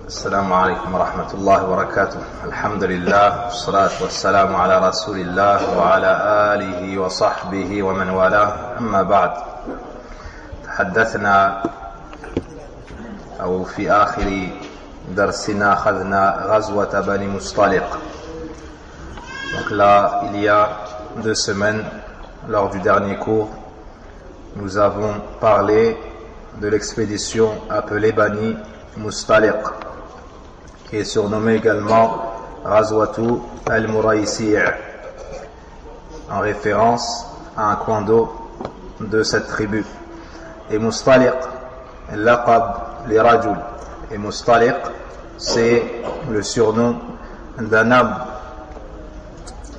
السلام عليكم ورحمة الله وبركاته. الحمد لله والصلاة والسلام على رسول الله وعلى آله وصحبه ومن والاه. أما بعد، تحدثنا أو في آخر درسنا أخذنا غزوة بني مصطلق. Donc là, il y a 2 semaines, lors du dernier cours, nous avons parlé de l'expédition appelée Bani Mustaliq, qui est surnommée également Ghazwatu al-Muraysi', en référence à un coin d'eau de cette tribu. Et Mustaliq, laqab li rajul. Et Mustaliq, c'est le surnom d'un homme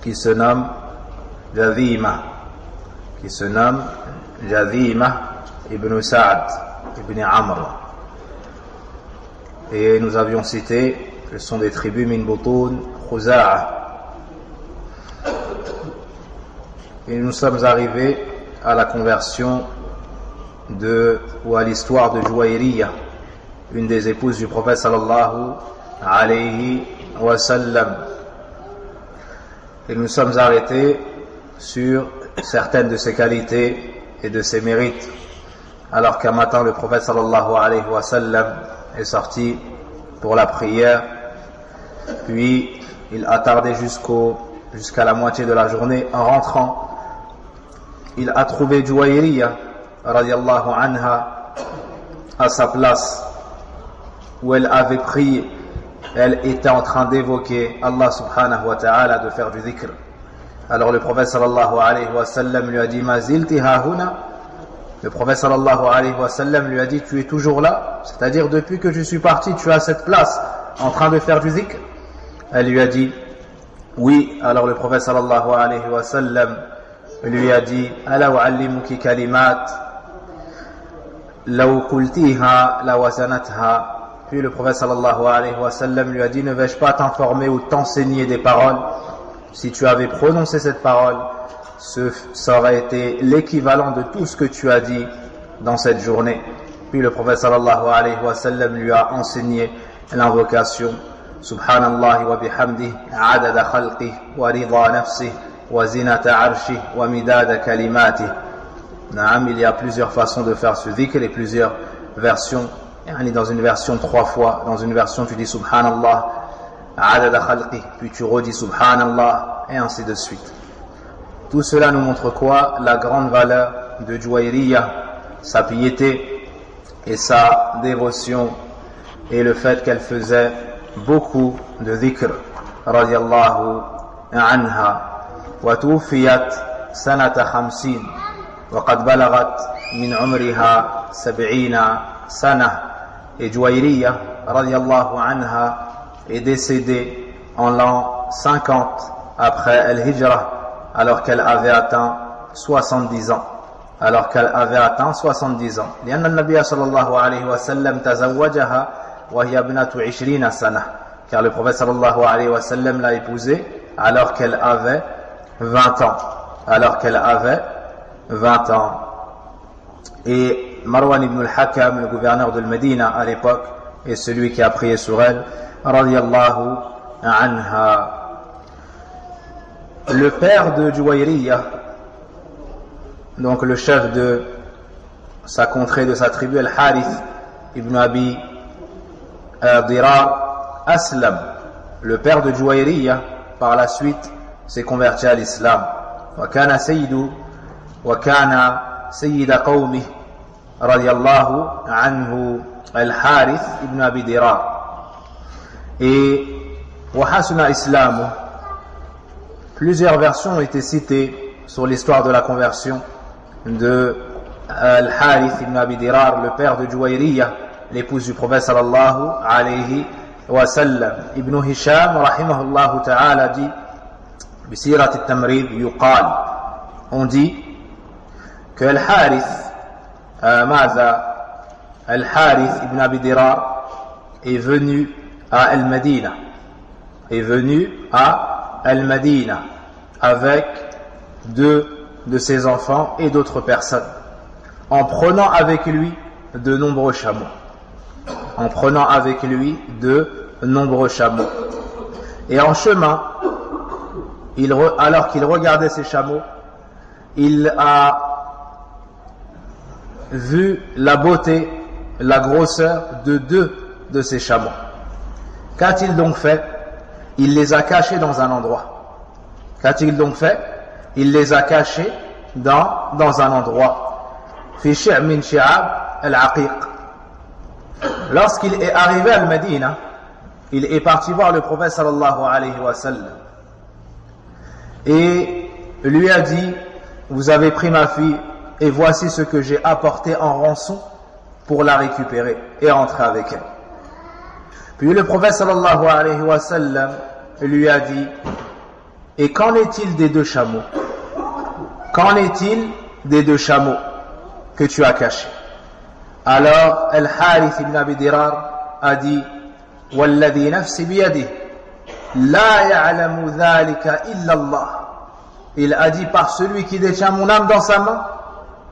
qui se nomme Jadhima, ibn Sa'd ibn Amr. Et nous avions cité, ce sont des tribus min Butun Khuza'a. Et nous sommes arrivés à la conversion ou à l'histoire de Juwayriya, une des épouses du prophète sallallahu alayhi wa sallam. Et nous sommes arrêtés sur certaines de ses qualités et de ses mérites, alors qu'un matin le prophète sallallahu alayhi wa sallam est sorti pour la prière, puis il a tardé jusqu'à la moitié de la journée. En rentrant, il a trouvé Juwayriya radiyallahu anha à sa place où elle avait prié. Elle était en train d'évoquer Allah subhanahu wa ta'ala, de faire du dhikr. Alors le prophète sallallahu alayhi wa sallam lui a dit: Ma zilti hahuna. Le prophète sallallahu alayhi wa sallam lui a dit: tu es toujours là, c'est-à-dire depuis que je suis parti, tu es à cette place en train de faire du dhikr. Elle lui a dit: oui. Alors le prophète sallallahu alayhi wa sallam lui a dit: ala u'allimuki kalimat law qultiha la wasanatha. Puis le prophète sallallahu alayhi wa sallam lui a dit: ne vais-je pas t'informer ou t'enseigner des paroles? Si tu avais prononcé cette parole, ça aurait été l'équivalent de tout ce que tu as dit dans cette journée. Puis le prophète sallallahu alayhi wa sallam lui a enseigné l'invocation Subhanallah wa bihamdih adada khalqih wa rida nafsih wa zinata arshih wa midada kalimatih. Naam, il y a plusieurs façons de faire ce dhikr et plusieurs versions. Dans une version 3 fois, dans une version tu dis Subhanallah adada khalqih, puis tu redis Subhanallah, et ainsi de suite. Tout cela nous montre quoi? La grande valeur de Juwayriya, sa piété et sa dévotion, et le fait qu'elle faisait beaucoup de dhikr radiyallahu anha. Wa tuwfiyat sanata 50 wa qad balagat min umriha 70 sana. Et Juwayriya radiyallahu anha est décédée en l'an 50 après al-Hijra, alors qu'elle avait atteint 70 ans. لأن النبي صلى الله عليه وسلم تزوجها وهي ابنة 20 سنة. Car le prophète sallallahu alayhi wa sallam l'a épousée alors qu'elle avait 20 ans. Et Marwan ibn al-Hakam, le gouverneur de Médina à l'époque, est celui qui a prié sur elle, radiyallahu anha. Le père de Juwayriya, donc le chef de sa contrée, de sa tribu, Al-Harith ibn Abi Dirar, Aslam, le père de Juwayriya, par la suite s'est converti à l'islam. وكان سيد قومه رضي الله عنه الحارث ibn Abi Dirar. Et وحسن إسلامه. Plusieurs versions ont été citées sur l'histoire de la conversion de Al-Harith ibn Abi Dirar, le père de Juwayriya, l'épouse du prophète sallallahu alayhi wa sallam. Ibn Hisham rahimahullah ta'ala dit: Bisirat al-Tamrid yuqal, on dit que Al-Harith ibn Abi Dirar est venu à Al-Madina, avec 2 de ses enfants et d'autres personnes, en prenant avec lui de nombreux chameaux. en prenant avec lui de nombreux chameaux. Et en chemin, alors qu'il regardait ces chameaux, il a vu la beauté, la grosseur de 2 de ces chameaux. Qu'a-t-il donc fait? Il les a cachés dans un endroit. Qu'a-t-il donc fait? Il les a cachés dans un endroit. Fi shi' min shi'ab al-aqiq. Lorsqu'il est arrivé à Al-Madina, il est parti voir le prophète sallallahu alayhi wa sallam et lui a dit: vous avez pris ma fille et voici ce que j'ai apporté en rançon pour la récupérer et rentrer avec elle. Puis le prophète sallallahu alayhi wa sallam lui a dit: et qu'en est-il des 2 chameaux? Qu'en est-il des 2 chameaux que tu as cachés? Alors Al-Harith ibn Abi Dirar a dit: والذي نفسي بيده لا يعلم ذلك إلا الله. Il a dit: par celui qui détient mon âme dans sa main,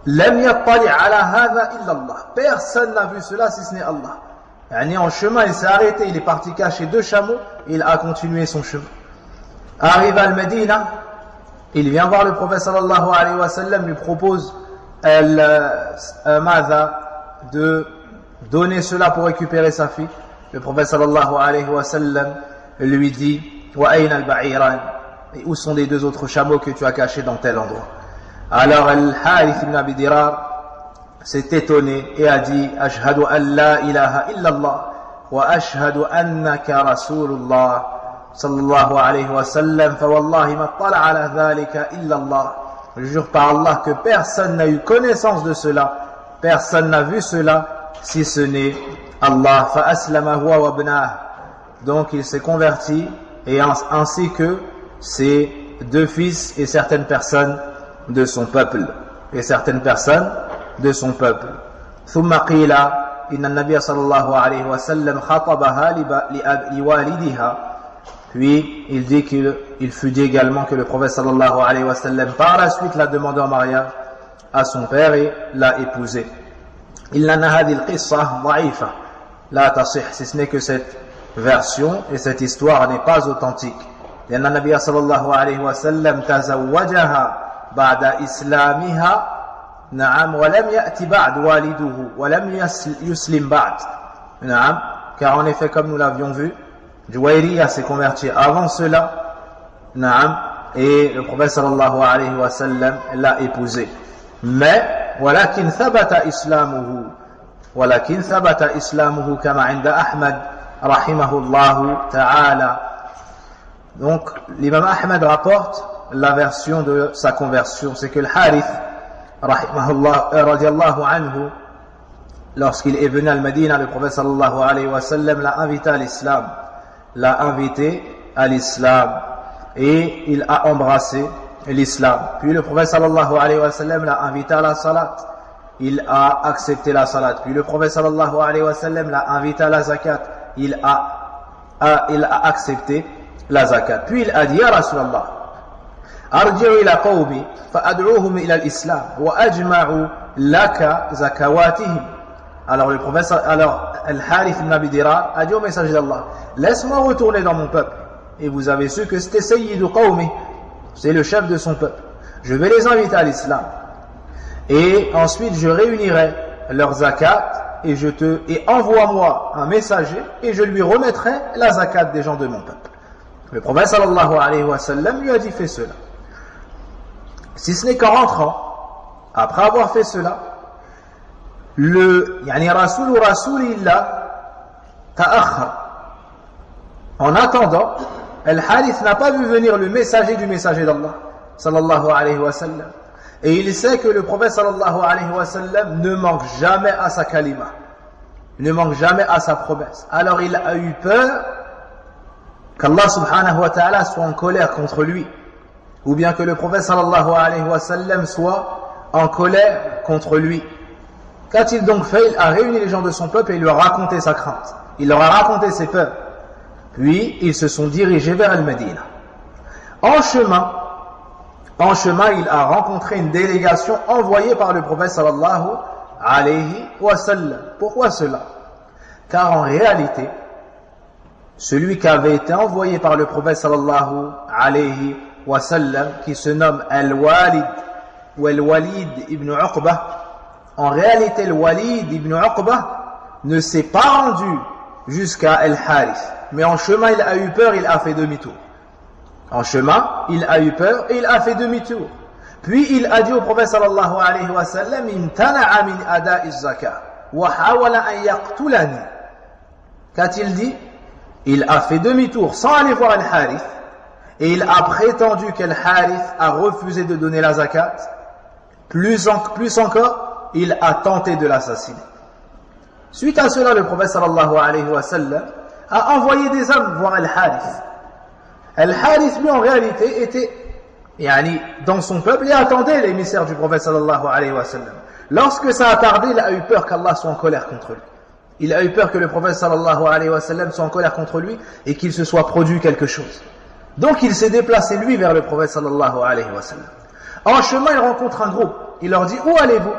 لم يطلع على هذا إلا الله. Personne n'a vu cela si ce n'est Allah. Yani en chemin, il s'est arrêté, il est parti cacher 2 chameaux, il a continué son chemin. Arrive à Al-Medina, il vient voir le prophète sallallahu alayhi wa sallam, lui propose de donner cela pour récupérer sa fille. Le prophète sallallahu alayhi wa sallam lui dit: wa ayna al-ba'iran, et où sont les 2 autres chameaux que tu as cachés dans tel endroit? Alors Al-Harith ibn Abi Dirar s'est étonné et a dit: ashhadu an la ilaha illallah wa ashhadu annaka rasulullah sallallahu alayhi wa sallam fa wallahi ma tala ala dhalika illallah. Je jure par Allah que personne n'a eu connaissance de cela, personne n'a vu cela si ce n'est Allah. Fa aslama huwa wa ibnah. Donc il s'est converti, et ainsi que ses 2 fils et certaines personnes de son peuple. ثم قيل إن النبي صلى الله عليه وسلم خطبها لوالدها. Puis il dit qu'il fut dit également que le prophète sallallahu alayhi wa sallam par la suite l'a demandé en mariage à son père et l'a épousé. إلا أن هذه القصة ضعيفة لا تصح, si ce n'est que cette version et cette histoire n'est pas authentique. لأن النبي صلى الله عليه وسلم تزوجها بعد إسلامها نعم ولم يأتي بعد والده ولم يسلم بعد نعم, car en effet, comme nous l'avions vu, Juwayriya s'est converti avant cela, نعم, et le prophète sallallahu alayhi wa sallam l'a épousé. Mais ولكن ثبت إسلامه كما عند أحمد رحمه الله تعالى. Donc l'imam Ahmad rapporte la version de sa conversion, c'est que le Harith rahimahullah radiyallahu anhu, lorsqu'il est venu à Al-Madina, le prophète sallallahu alayhi wa sallam l'a invité à l'islam et il a embrassé l'islam. Puis le prophète sallallahu alayhi wa sallam l'a invité à la salat, il a accepté la salat. Puis le prophète sallallahu alayhi wa sallam l'a invité à la zakat, il a accepté la zakat. Puis il a dit: ya Rasulallah, arji'u ila qawmi fa'ad'uuhum ila al-islam wa ajma'u laka zakawatihim. Alors le prophète, Al-Harith ibn Abi Dirar a dit au messager d'Allah: laisse-moi retourner dans mon peuple. Et vous avez su que c'était Sayyidu Qawmi, c'est le chef de son peuple. Je vais les inviter à l'islam. Et ensuite je réunirai leur zakat et envoie-moi un messager et je lui remettrai la zakat des gens de mon peuple. Le prophète sallallahu alayhi wa sallam lui a dit: fais cela. Si ce n'est qu'en rentrant, après avoir fait cela, Rasulillah ta'akhar. En attendant, Al-Harith n'a pas vu venir le messager du messager d'Allah sallallahu alayhi wa sallam. Et il sait que le prophète sallallahu alayhi wa sallam ne manque jamais à sa kalima, ne manque jamais à sa promesse. Alors il a eu peur qu'Allah subhanahu wa ta'ala soit en colère contre lui, ou bien que le prophète sallallahu alayhi wa sallam soit en colère contre lui. Qu'a-t-il donc fait? Il a réuni les gens de son peuple et il leur a raconté sa crainte, il leur a raconté ses peurs. Puis ils se sont dirigés vers Al-Madina. En chemin, il a rencontré une délégation envoyée par le prophète sallallahu alayhi wa sallam. Pourquoi cela? Car en réalité, celui qui avait été envoyé par le prophète sallallahu alayhi wa sallam, qui se nomme Al-Walid ou Al-Walid ibn Uqbah, en réalité, Al-Walid ibn Uqbah ne s'est pas rendu jusqu'à Al-Harith. Mais en chemin, il a eu peur, il a fait demi-tour. En chemin, il a eu peur et il a fait demi-tour. Puis il a dit au prophète sallallahu alayhi wa sallam, imtana'a min ada'i az-zakah wa hawala an yaqtulani. Qu'a-t-il dit? Il a fait demi-tour sans aller voir Al-Harith et il a prétendu qu'Al-Harith a refusé de donner la zakat. Plus encore, il a tenté de l'assassiner. Suite à cela, le prophète sallallahu alayhi wa sallam a envoyé des hommes voir Al-Harith. Al-Harith, lui, en réalité, était dans son peuple et attendait l'émissaire du prophète sallallahu alayhi wa sallam. Lorsque ça a tardé, il a eu peur qu'Allah soit en colère contre lui. Il a eu peur que le prophète sallallahu alayhi wa sallam soit en colère contre lui et qu'il se soit produit quelque chose. Donc il s'est déplacé lui vers le prophète sallallahu alayhi wa sallam. En chemin, il rencontre un groupe. Il leur dit, où allez-vous?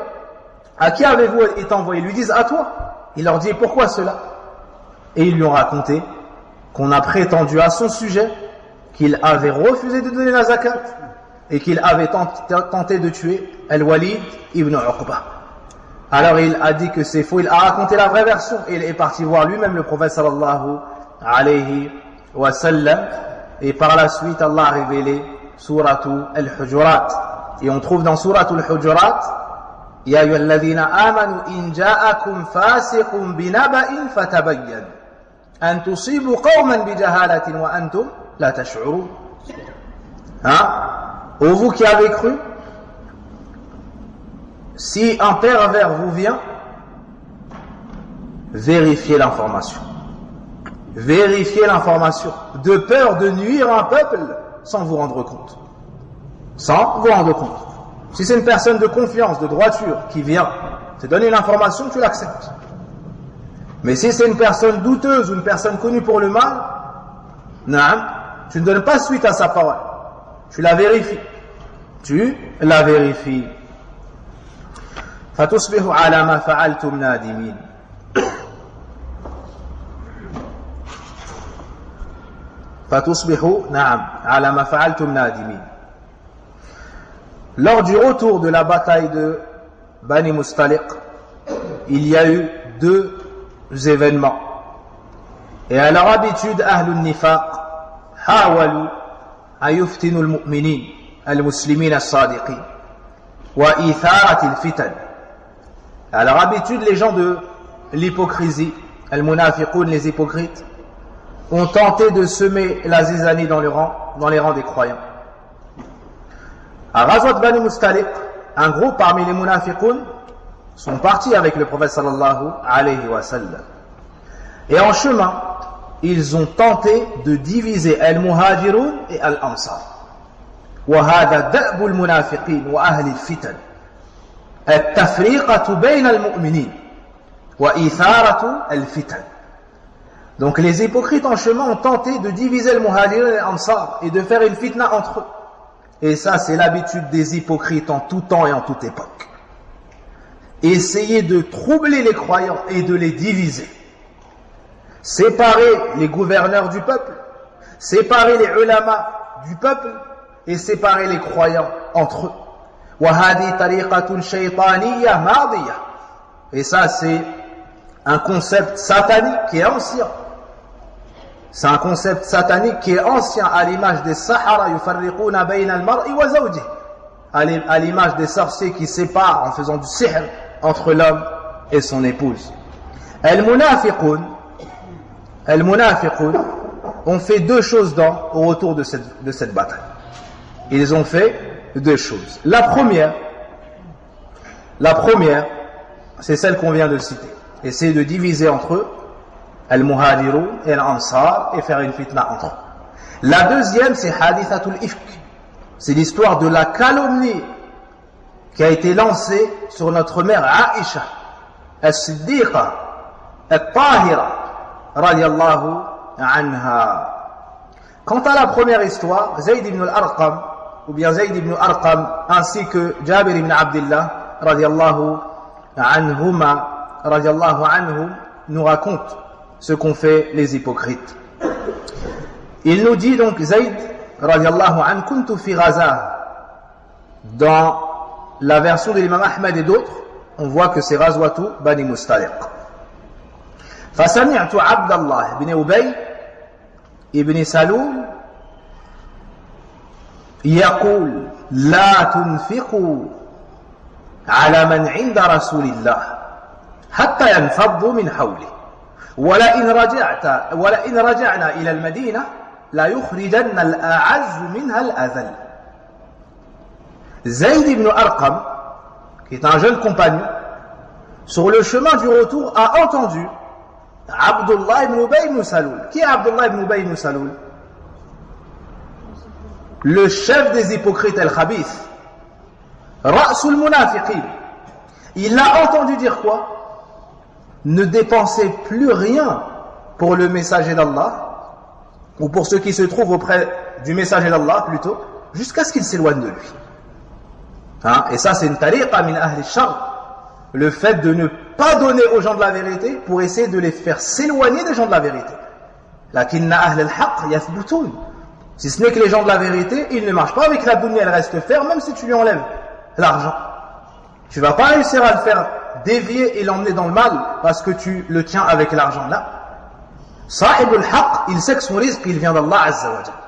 À qui avez-vous été envoyé? Ils lui disent, à toi. Il leur dit, pourquoi cela? Et ils lui ont raconté qu'on a prétendu à son sujet qu'il avait refusé de donner la zakat et qu'il avait tenté de tuer Al-Walid ibn Uqbah. Alors il a dit que c'est faux, il a raconté la vraie version et il est parti voir lui-même le prophète sallallahu alayhi wa sallam. Et par la suite, Allah a révélé Suratu Al-Hujurat. Et on trouve dans Suratu Al-Hujurat, Ya ayyuhalladhina amanu in ja'akum fasiqun binaba'in fatabayyan an tusibu qawman bijahalatin wa antum la tash'urun. Ô vous qui avez cru, si un pervers vous vient, vérifiez l'information. Vérifiez l'information, de peur de nuire un peuple sans vous rendre compte. Sans vous rendre compte. Si c'est une personne de confiance, de droiture qui vient te donner l'information, tu l'acceptes. Mais si c'est une personne douteuse ou une personne connue pour le mal, tu ne donnes pas suite à sa parole. Tu la vérifies. Tu la vérifies. فتصبحوا على ما فعلتم نادمين. فتصبحوا على ما فعلتم نادمين. Lors du retour de la bataille de Bani Mustaliq, il y a eu deux événements. Et à leur habitude, Ahlul Nifaq حاولوا أن يفتنوا المؤمنين المسلمين الصادقين وإثارة الفتن. À leur habitude, les gens de l'hypocrisie, al-munafiqun, les hypocrites, ont tenté de semer la zizanie dans les rangs des croyants. À Ghazwat Bani Mustaliq, un groupe parmi les munafiqun sont partis avec le prophète sallallahu alayhi wa sallam. Et en chemin, ils ont tenté de diviser al-muhajirun et al-ansar. Wa hada da'bu al-munafiqin wa ahli al-fitan. التفريقة بين المؤمنين وإثارة الفتن. Donc les hypocrites en chemin ont tenté de diviser le muhajir et l'Ansar et de faire une fitna entre eux. Et ça, c'est l'habitude des hypocrites en tout temps et en toute époque. Essayer de troubler les croyants et de les diviser. Séparer les gouverneurs du peuple, séparer les ulama du peuple et séparer les croyants entre eux. Et ça, c'est un concept satanique qui est ancien. C'est un concept satanique qui est ancien, à l'image des Sahara yufarriquna bayna al-mar'i wa zawjihi, à l'image des sorciers qui séparent en faisant du sihr entre l'homme et son épouse. Al-munafiqun ont fait deux choses au retour de cette bataille. Ils ont fait deux choses. La première, c'est celle qu'on vient de citer. Essayer de diviser entre eux al-muhajirun et al-ansar et faire une fitna entre eux. La deuxième, c'est hadithatul ifk. C'est l'histoire de la calomnie qui a été lancée sur notre mère Aïcha, as-siddiqa, at-tahira, radiyallahu anha. Quant à la première histoire, Zayd ibn al-Arqam, ou bien Zayd ibn Arqam, ainsi que Jabir ibn Abdullah, radiyallahu anhum, nous raconte ce qu'ont fait les hypocrites. Il nous dit donc, Zayd, radiallahu anhu, kuntu fi Gaza. Dans la version de l'imam Ahmed et d'autres, on voit que c'est Ghazwatu Bani Mustaliq. فسمعت عبد الله بن أبي ابن سلول يقول لا تنفقوا على من عند رسول الله حتى ينفضوا من حوله ولئن رجعنا إلى المدينة لا يخرجن الأعز منها الأذل. Zayd ibn Arqam, qui est un jeune compagnon, sur le chemin du retour a entendu Abdullah ibn Ubay ibn Salul. Qui est Abdullah ibn Ubay ibn Salul? Le chef des hypocrites al-Khabith, Ra'sul Munafiqin. Il l'a entendu dire quoi? Ne dépensez plus rien pour le messager d'Allah, ou pour ceux qui se trouvent auprès du messager d'Allah plutôt, jusqu'à ce qu'il s'éloigne de lui. Hein? Et ça, c'est une tariqa min ahli shar. Le fait de ne pas donner aux gens de la vérité pour essayer de les faire s'éloigner des gens de la vérité. Lakinna ahl al-haq yathbutun. Si ce n'est que les gens de la vérité, ils ne marchent pas avec la dunya, elle reste ferme, même si tu lui enlèves l'argent. Tu vas pas réussir à le faire dévier et l'emmener dans le mal parce que tu le tiens avec l'argent là. Sahib al-haq, il sait que son risque, il vient d'Allah Azza wa Jalla.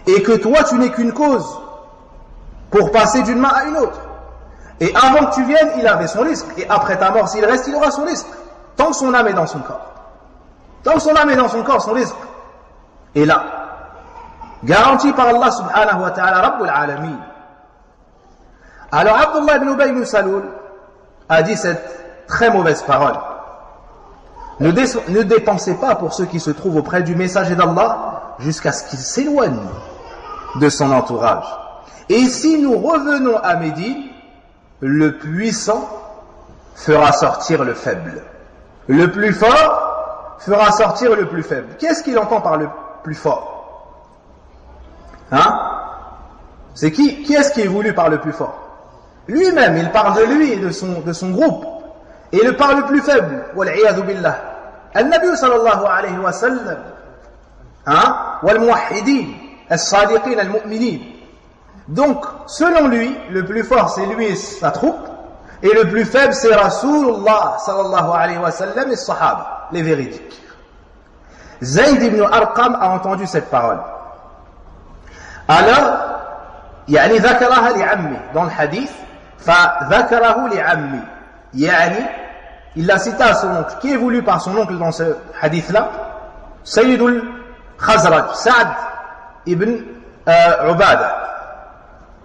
Et que toi, tu n'es qu'une cause pour passer d'une main à une autre. Et avant que tu viennes, il avait son risque. Et après ta mort, s'il reste, il aura son risque. Tant que son âme est dans son corps. Tant que son âme est dans son corps, son risque est là. Garanti par Allah subhanahu wa ta'ala, Rabbul Alamin. Alors Abdullah ibn Ubay ibn Salul a dit cette très mauvaise parole. Ne dépensez pas pour ceux qui se trouvent auprès du messager d'Allah jusqu'à ce qu'ils s'éloignent de son entourage. Et si nous revenons à Médine, le puissant fera sortir le faible. Le plus fort fera sortir le plus faible. Qu'est-ce qu'il entend par le plus fort? Hein? C'est qui est-ce qui est voulu par le plus fort? Lui-même, il parle de lui et de son groupe. Et le par le plus faible. Wal'iyadhu billah. Al-Nabi sallallahu alayhi wa sallam. Hein? Wal-muwahhidin. As-sadiqin al-mu'minin. Donc, selon lui, le plus fort c'est lui et sa troupe, et le plus faible c'est Rasulullah sallallahu alayhi wa sallam et Sahaba, les véridiques. Zayd ibn Arqam a entendu cette parole. Alors, يعني ذكرها لعمي dans le hadith, فذكره لعمي, يعني il l'a cité à son oncle. Qui est voulu par son oncle dans ce hadith-là? Sayyidul Khazraj, Sa'd ibn Ubadah.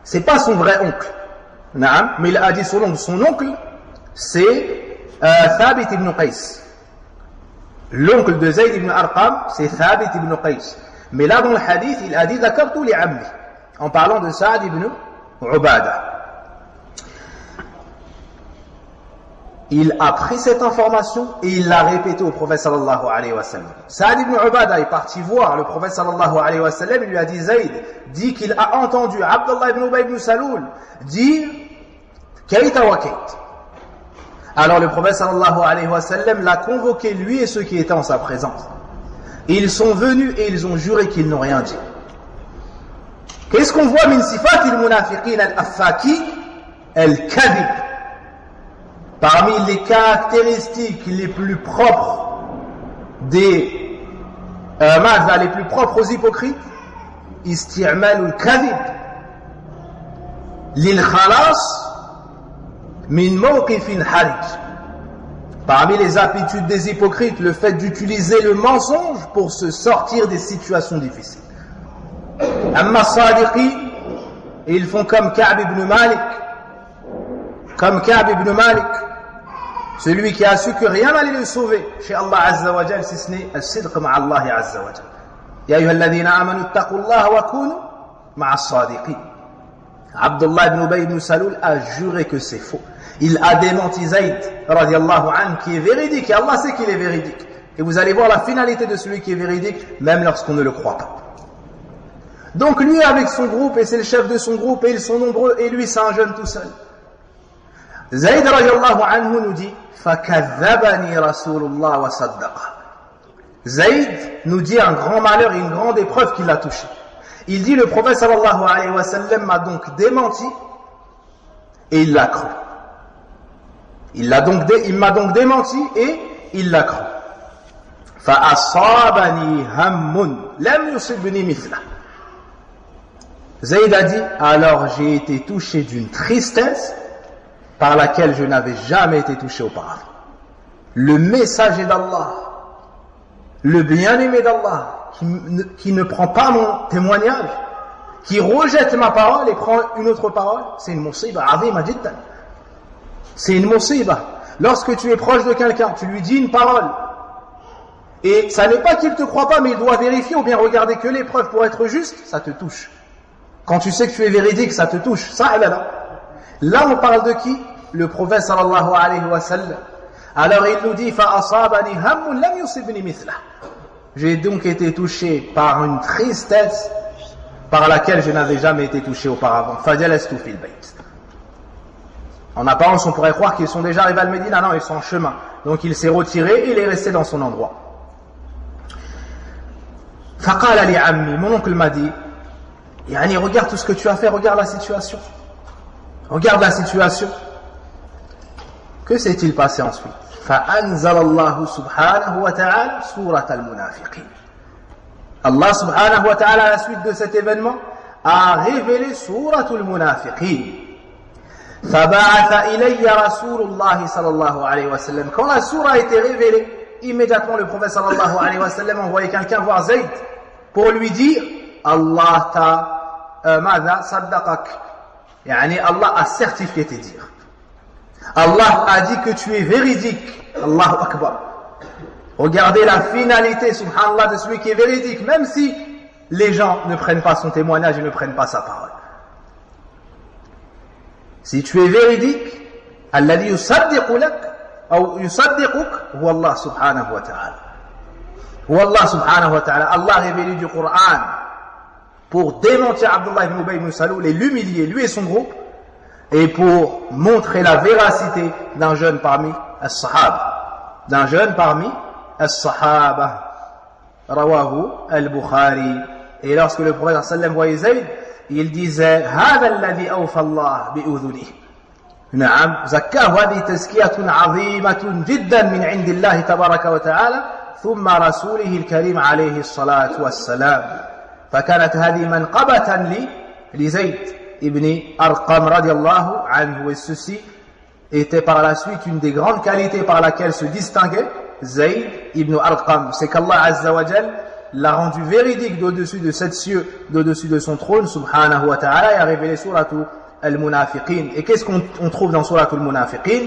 C'est pas son vrai oncle, mais il a dit son oncle. Son oncle, c'est Thabit ibn Qais. L'oncle de Zayd ibn Arqam, c'est Thabit ibn Qais. Mais là, dans le hadith, il a dit Dhakartu li ammi, en parlant de Sa'd ibn Ubadah. Il a pris cette information et il l'a répétée au prophète sallallahu alayhi wa sallam. Sa'd ibn Ubadah est parti voir le prophète sallallahu alayhi wa sallam et lui a dit Zayd, dit qu'il a entendu Abdullah ibn Ubay ibn Salul dire Kaita wa Kait. Alors le prophète sallallahu alayhi wa sallam l'a convoqué, lui et ceux qui étaient en sa présence. Ils sont venus et ils ont juré qu'ils n'ont rien dit. Qu'est-ce qu'on voit min sifatil munafiqin al-affaki al-kadhib? Parmi les caractéristiques les plus propres les plus propres aux hypocrites, isti'mal al-kadhib lil khalas min mawqifin harij. Parmi les aptitudes des hypocrites, le fait d'utiliser le mensonge pour se sortir des situations difficiles. Amma sadiqi, ils font comme Ka'b ibn Malik, celui qui a su que rien n'allait le sauver chez Allah Azza wa Jal, si ce n'est al-sidq ma'a Allah Azza wa Jal. Ya ayyuhalladhina amanu ittaqullaha wa kunu ma'a as-sadiqin. Abdullah ibn Ubay ibn Salul a juré que c'est faux. Il a démenti Zayd radiallahu anhu qui est véridique, et Allah sait qu'il est véridique. Et vous allez voir la finalité de celui qui est véridique, même lorsqu'on ne le croit pas. Donc lui avec son groupe, et c'est le chef de son groupe, et ils sont nombreux, et lui c'est un jeune tout seul. Zayd radiallahu anhu nous dit فَكَذَّبَنِي رَسُولُ اللَّهِ وَصَدَّقَ. Zayd nous dit un grand malheur et une grande épreuve qui l'a touché. Il dit le prophète sallallahu alayhi wa sallam m'a donc démenti et il l'a cru. Il m'a donc démenti et il l'a cru. فَأَصَابَنِي هَمٌّ لَمْ يُصِبْنِي مِثْلَهُ. Zayd a dit, alors j'ai été touché d'une tristesse par laquelle je n'avais jamais été touché auparavant. Le messager d'Allah, le bien-aimé d'Allah, qui ne prend pas mon témoignage, qui rejette ma parole et prend une autre parole, c'est une musiba azima jiddan. C'est une musiba. Lorsque tu es proche de quelqu'un, tu lui dis une parole, et ça n'est pas qu'il ne te croit pas, mais il doit vérifier ou bien regarder que les preuves pour être juste, ça te touche. Quand tu sais que tu es véridique, ça te touche. Ça, là. Là, on parle de qui? Le prophète sallallahu alayhi wa sallam. Alors il nous dit فَأَصَابَنِي هَمٌّ لَمْ يُصِبْنِي مِثْلَهُ. J'ai donc été touché par une tristesse par laquelle je n'avais jamais été touché auparavant. فَجَلَسْتُ فِي الْبَيْتِ. En apparence, on pourrait croire qu'ils sont déjà arrivés à Médine. Non, ils sont en chemin. Donc il s'est retiré et il est resté dans son endroit. فَقَالَ لِعَمِّي. Mon oncle m'a dit, Yani, regarde tout ce que tu as fait, regarde la situation. Regarde la situation. Que s'est-il passé ensuite? فَأَنزَلَ اللَّهُ سُبْحَانَهُ وَتَعَالَى سُورَةَ الْمُنَافِقِينَ. Allah subhanahu wa ta'ala, à la suite de cet événement, a révélé سورة المنافقين. فَبَعَثَ إِلَيَّ رَسُولُ اللَّهِ صلى الله عليه وسلم. Quand la sourate a été révélée, immédiatement le prophète sallallahu alayhi wa sallam a envoyé quelqu'un voir Zayd pour lui dire Allah t'a ماذا صدقك. Yani Allah a certifié tes dires. Allah a dit que tu es véridique. Allahu Akbar. Regardez la finalité, subhanallah, de celui qui est véridique, même si les gens ne prennent pas son témoignage et ne prennent pas sa parole. Si tu es véridique, alladhi yusaddiqu lak ou yusaddiquk huwa Allah subhanahu wa ta'ala. Huwa Allah subhanahu wa ta'ala. Allah a révélé du Coran pour démentir Abdullah ibn Ubay ibn Salul et l'humilier, lui et son groupe, et pour montrer la véracité d'un jeune parmi as-sahaba. D'un jeune parmi as-sahaba. Rawahu al-Bukhari. Et lorsque le prophète sallam voyait Zayd, il disait هذا الذي أوفى الله بأذنه. نعم زكاه هذه تزكية عظيمة جدا من عند الله تبارك وتعالى ثم رسوله الكريم عليه الصلاة والسلام. فكانت هذه منقبة لزيد ibn Arqam radiallahu anhu. Et ceci était par la suite une des grandes qualités par laquelle se distinguait Zayd ibn Arqam. C'est qu'Allah Azza wa Jal l'a rendu véridique d'au-dessus de sept cieux, d'au-dessus de son trône, subhanahu wa ta'ala, et a révélé suratu al-Munafiqin. Et qu'est-ce qu'on trouve dans suratu al-Munafiqin?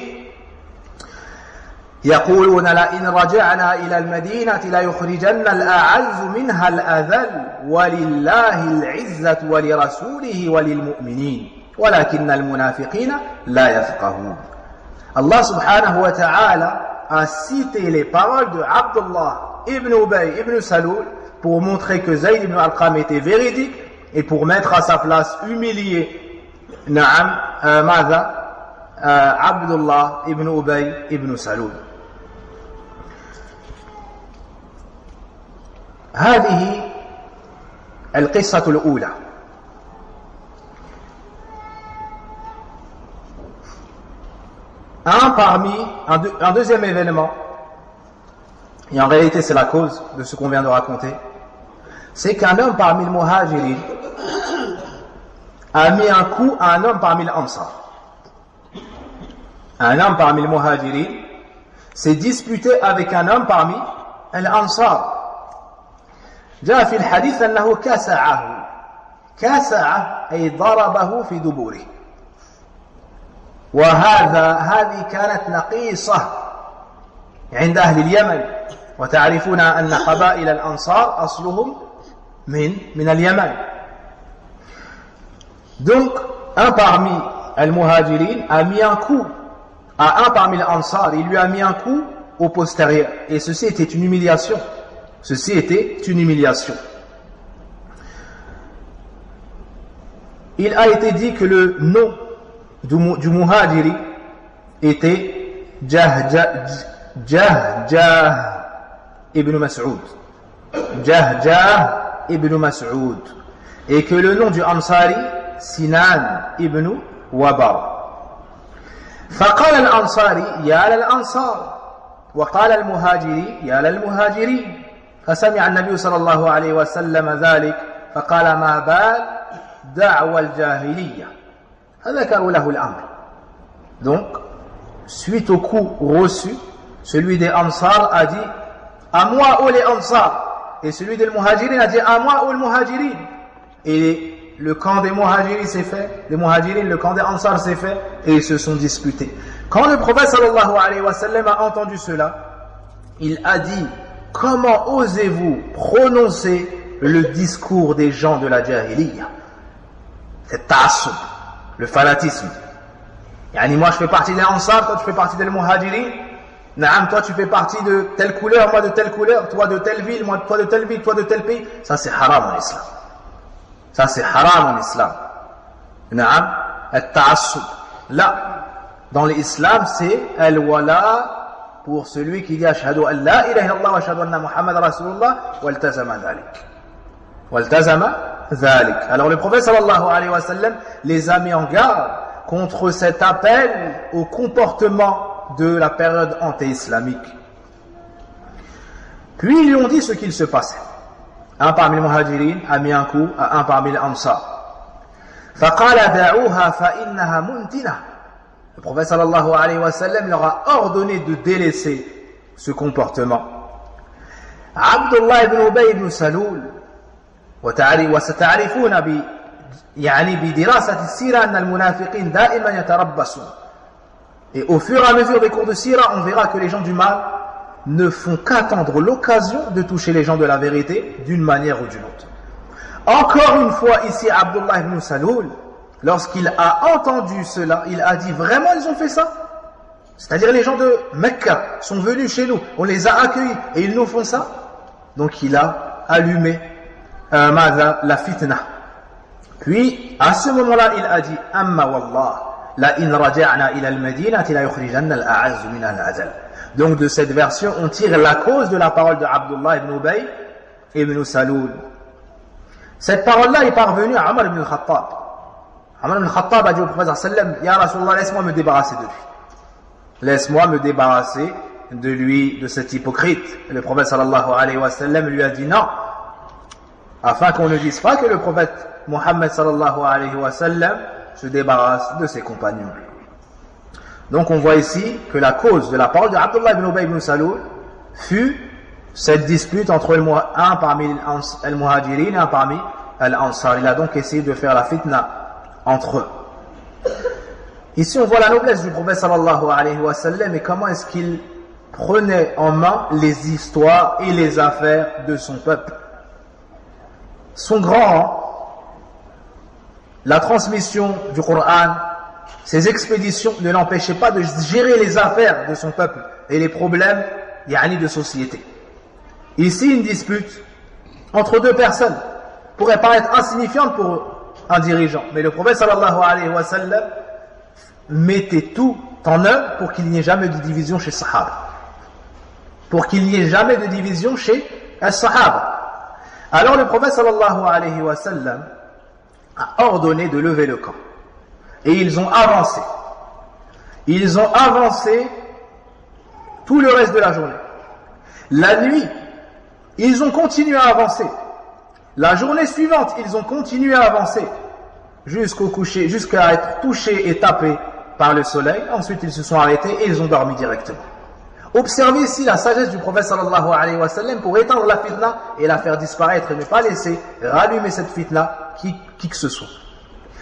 يقولون لئن رجعنا إلى المدينة ليخرجن الأعز منها الأذل ولله العزة ولرسوله وللمؤمنين ولكن المنافقين لا يفقهون. Allah subhanahu wa ta'ala a cité les paroles de Abdullah ibn Ubay ibn Salul pour montrer que Zayd ibn Arqam était véridique et pour mettre à sa place humilié Abdullah ibn Ubay ibn Salul. هذه القصة الأولى. Un deuxième événement, et en réalité c'est la cause de ce qu'on vient de raconter, c'est qu'un homme parmi le Muhajirin a mis un coup à un homme parmi l'Ansar. Un homme parmi le Muhajirin s'est disputé avec un homme parmi l'Ansar. جاء في الحديث أنه كسعه أي ضربه في دبوره. هذه كانت نقيصة عند أهل اليمن، وتعرفون أن قبائل الأنصار أصلهم من اليمن. Donc un parmi al-Muhajirin a mis un coup à un parmi l'Ansar, il lui a mis un coup au postérieur, et ceci était une humiliation. Ceci était une humiliation. Il a été dit que le nom du Muhajiri était Jahjah ibn Mas'ud. Jahjah ibn Mas'ud. Et que le nom du Ansari, Sinan ibn Wabar. فقال الأنصاري يا للأنصار وقال المهاجري يا للمهاجرين فسمع النبي صلى الله عليه وسلم ذلك فقال ما بال دعوى الجاهلية فذكروا له الأمر. Donc suite au coup reçu, celui des Ansar a dit à moi ô les Ansar, et celui des Muhajirin a dit à moi ô les Muhajirin. Et le camp des Muhajirin s'est fait, les Muhajirin, le camp des Ansar s'est fait, et ils se sont disputés. Quand le prophète sallallahu alayhi wa sallam a entendu cela, il a dit comment osez-vous prononcer le discours des gens de la Jahiliya? C'est ta'assub, le fanatisme. Yani moi je fais partie des Ansar, toi tu fais partie des Muhajirin. Naam, toi tu fais partie de telle couleur, moi de telle couleur, toi de telle ville, moi toi de telle ville, toi de tel pays. Ça c'est haram en islam. Ça c'est haram en islam. Naam, al-ta'assub. Là, dans l'islam, c'est al-wala pour celui qui dit ashhadu an la ilaha illallah wa ashhadu anna Muhammad rasulullah waltazama dhalik. Waltazama dhalik. Alors le prophète sallallahu alayhi wa sallam les a mis en garde contre cet appel au comportement de la période anté-islamique. Puis ils lui ont dit ce qu'il se passait. Un parmi les Muhajirin a mis un coup à un parmi les Ansar. فَقَالَ دَعُوهَا فَإِنَّهَا مُنْتِنَةٌ. Le prophète sallallahu alayhi wa sallam leur a ordonné de délaisser ce comportement. Abdullah ibn Ubay ibn Salul وستعرفون بدراسة السيرة أن المنافقين دائما يتربصون. Et au fur et à mesure des cours de Sira, on verra que les gens du mal ne font qu'attendre l'occasion de toucher les gens de la vérité d'une manière ou d'une autre. Encore une fois ici, Abdullah ibn Salul, lorsqu'il a entendu cela, il a dit vraiment ils ont fait ça? C'est-à-dire les gens de Mecca sont venus chez nous, on les a accueillis et ils nous font ça? Donc il a allumé la fitna. Puis à ce moment-là il a dit Amma wallah la in raja'na ila al-madinati la yukhrijanna al-a'azzu min al-adal. Donc de cette version on tire la cause de la parole de Abdullah ibn Ubay ibn Salul. Cette parole-là est parvenue à Omar ibn Khattab. Omar ibn Khattab a dit au prophète sallam Ya Rasulallah, laisse-moi me débarrasser de lui. Laisse-moi me débarrasser de lui, de cet hypocrite. Et le prophète sallallahu alayhi wa sallam lui a dit non, afin qu'on ne dise pas que le prophète Muhammad sallallahu alayhi wa sallam se débarrasse de ses compagnons. Donc on voit ici que la cause de la parole de Abdullah ibn Ubay ibn Salul fut cette dispute entre un parmi les Muhajirin et un parmi les Ansar. Il a donc essayé de faire la fitna entre eux. Ici on voit la noblesse du prophète sallallahu alayhi wa sallam et comment est-ce qu'il prenait en main les histoires et les affaires de son peuple. Son grand rang, la transmission du Coran, ses expéditions ne l'empêchaient pas de gérer les affaires de son peuple et les problèmes de société. Ici, une dispute entre deux personnes pourrait paraître insignifiante pour un dirigeant, mais le prophète sallallahu alayhi wa sallam mettait tout en œuvre pour qu'il n'y ait jamais de division chez Sahaba. Pour qu'il n'y ait jamais de division chez les Sahaba. Alors le prophète sallallahu alayhi wa sallam a ordonné de lever le camp. Et ils ont avancé. Ils ont avancé tout le reste de la journée. La nuit, ils ont continué à avancer. La journée suivante, ils ont continué à avancer jusqu'au coucher, jusqu'à être touchés et tapés par le soleil. Ensuite, ils se sont arrêtés et ils ont dormi directement. Observez ici la sagesse du prophète sallallahu alayhi wa sallam pour éteindre la fitna et la faire disparaître et ne pas laisser rallumer cette fitna qui que ce soit.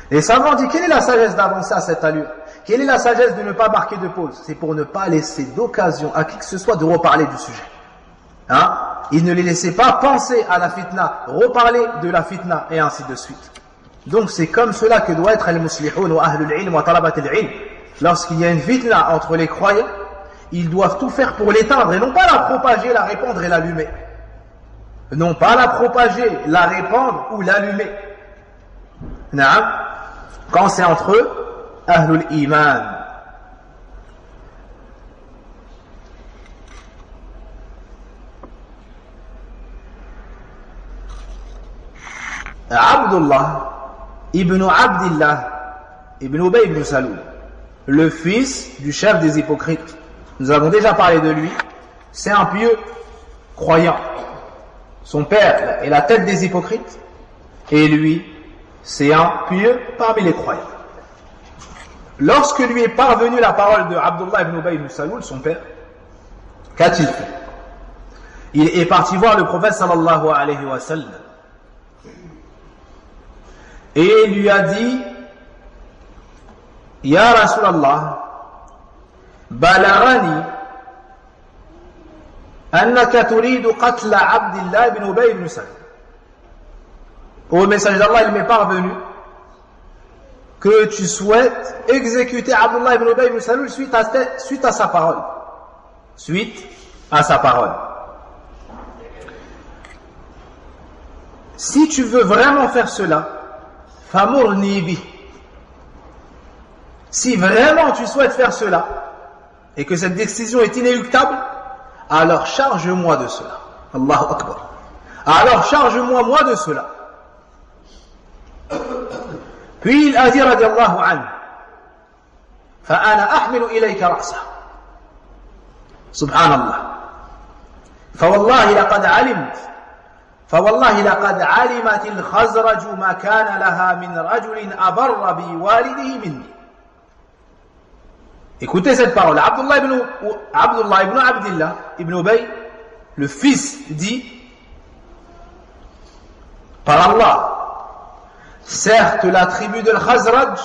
Les savants disent quelle est la sagesse d'avancer à cette allure? Quelle est la sagesse de ne pas marquer de pause? C'est pour ne pas laisser d'occasion à qui que ce soit de reparler du sujet. Il ne les laissait pas penser à la fitna, reparler de la fitna et ainsi de suite. Donc c'est comme cela que doit être al-muslihoun wa ahlul ilm wa talabat al-ilm. Lorsqu'il y a une fitna entre les croyants, ils doivent tout faire pour l'éteindre et non pas la propager, la répandre et l'allumer. Non pas la propager, la répandre ou l'allumer. Quand c'est entre eux, ahlul iman. Abdullah ibn Abdillah ibn Ubay ibn Saloul, le fils du chef des hypocrites. Nous avons déjà parlé de lui. C'est un pieux croyant. Son père est la tête des hypocrites et lui, c'est un pieux parmi les croyants. Lorsque lui est parvenue la parole de Abdullah ibn Ubay ibn Saloul, son père, qu'a-t-il fait? Il est parti voir le prophète sallallahu alayhi wa sallam et lui a dit: Ya Rasulallah, balagani annaka turidu qatla Abdillah ibn Ubay ibn Saloul. Au message d'Allah, il m'est parvenu que tu souhaites exécuter Abdullah ibn Ubay ibn Saloul suite à sa parole. Suite à sa parole. Si tu veux vraiment faire cela, famurni bi. Si vraiment tu souhaites faire cela et que cette décision est inéluctable, alors charge-moi de cela. Allahu Akbar. Alors charge-moi moi de cela. Puis il a dit radiallahu anhu: فأنا أحمل إليك رأسه. سبحان الله. فوالله لقد علمت الخزرج ما كان لها من رجل أبر بوالده مني. Écoutez cette parole. Abdullah ibn Abdillah ibn Ubay, le fils, dit: par Allah, certes la tribu de Khazraj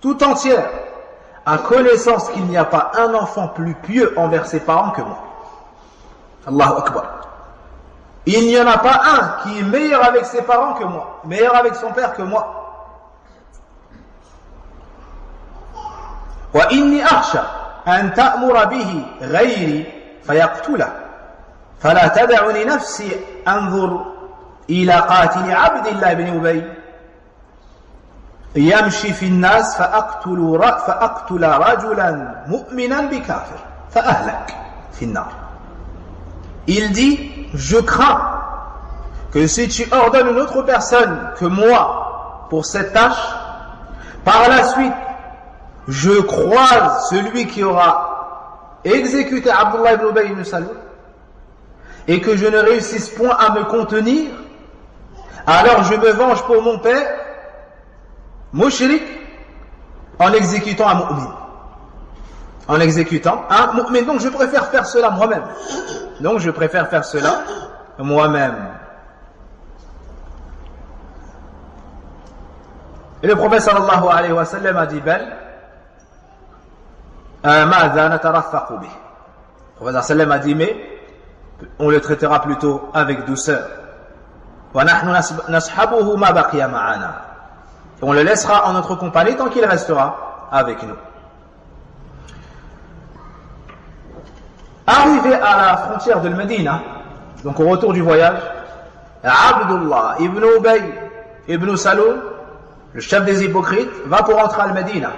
tout entière a connaissance qu'il n'y a pas un enfant plus pieux envers ses parents que moi. Allahu Akbar. Il n'y en a pas un qui est meilleur avec ses parents que moi, meilleur avec son père que moi. وإني أخشى أن تأمر به غيري فيقتله فلا تدعني نفسي أنظر إلى قاتل عبد الله بن أبي يمشي في الناس فأقتل رجلا مؤمنا بكافر فأهلك في النار. Il dit: je crains que si tu ordonnes une autre personne que moi pour cette tâche, par la suite je croise celui qui aura exécuté Abdullah ibn Ubay ibn Saloul et que je ne réussisse point à me contenir, alors je me venge pour mon père mushrik en exécutant un mu'min. En exécutant un mu'min. Donc je préfère faire cela moi-même. Et le prophète sallallahu alayhi wa sallam a dit: bel le prophète sallam a dit: mais on le traitera plutôt avec douceur. On le laissera en notre compagnie tant qu'il restera avec nous. Arrivé à la frontière de Médina, donc au retour du voyage, Abdullah ibn Ubay ibn Saloul, le chef des hypocrites, va pour entrer à Médina.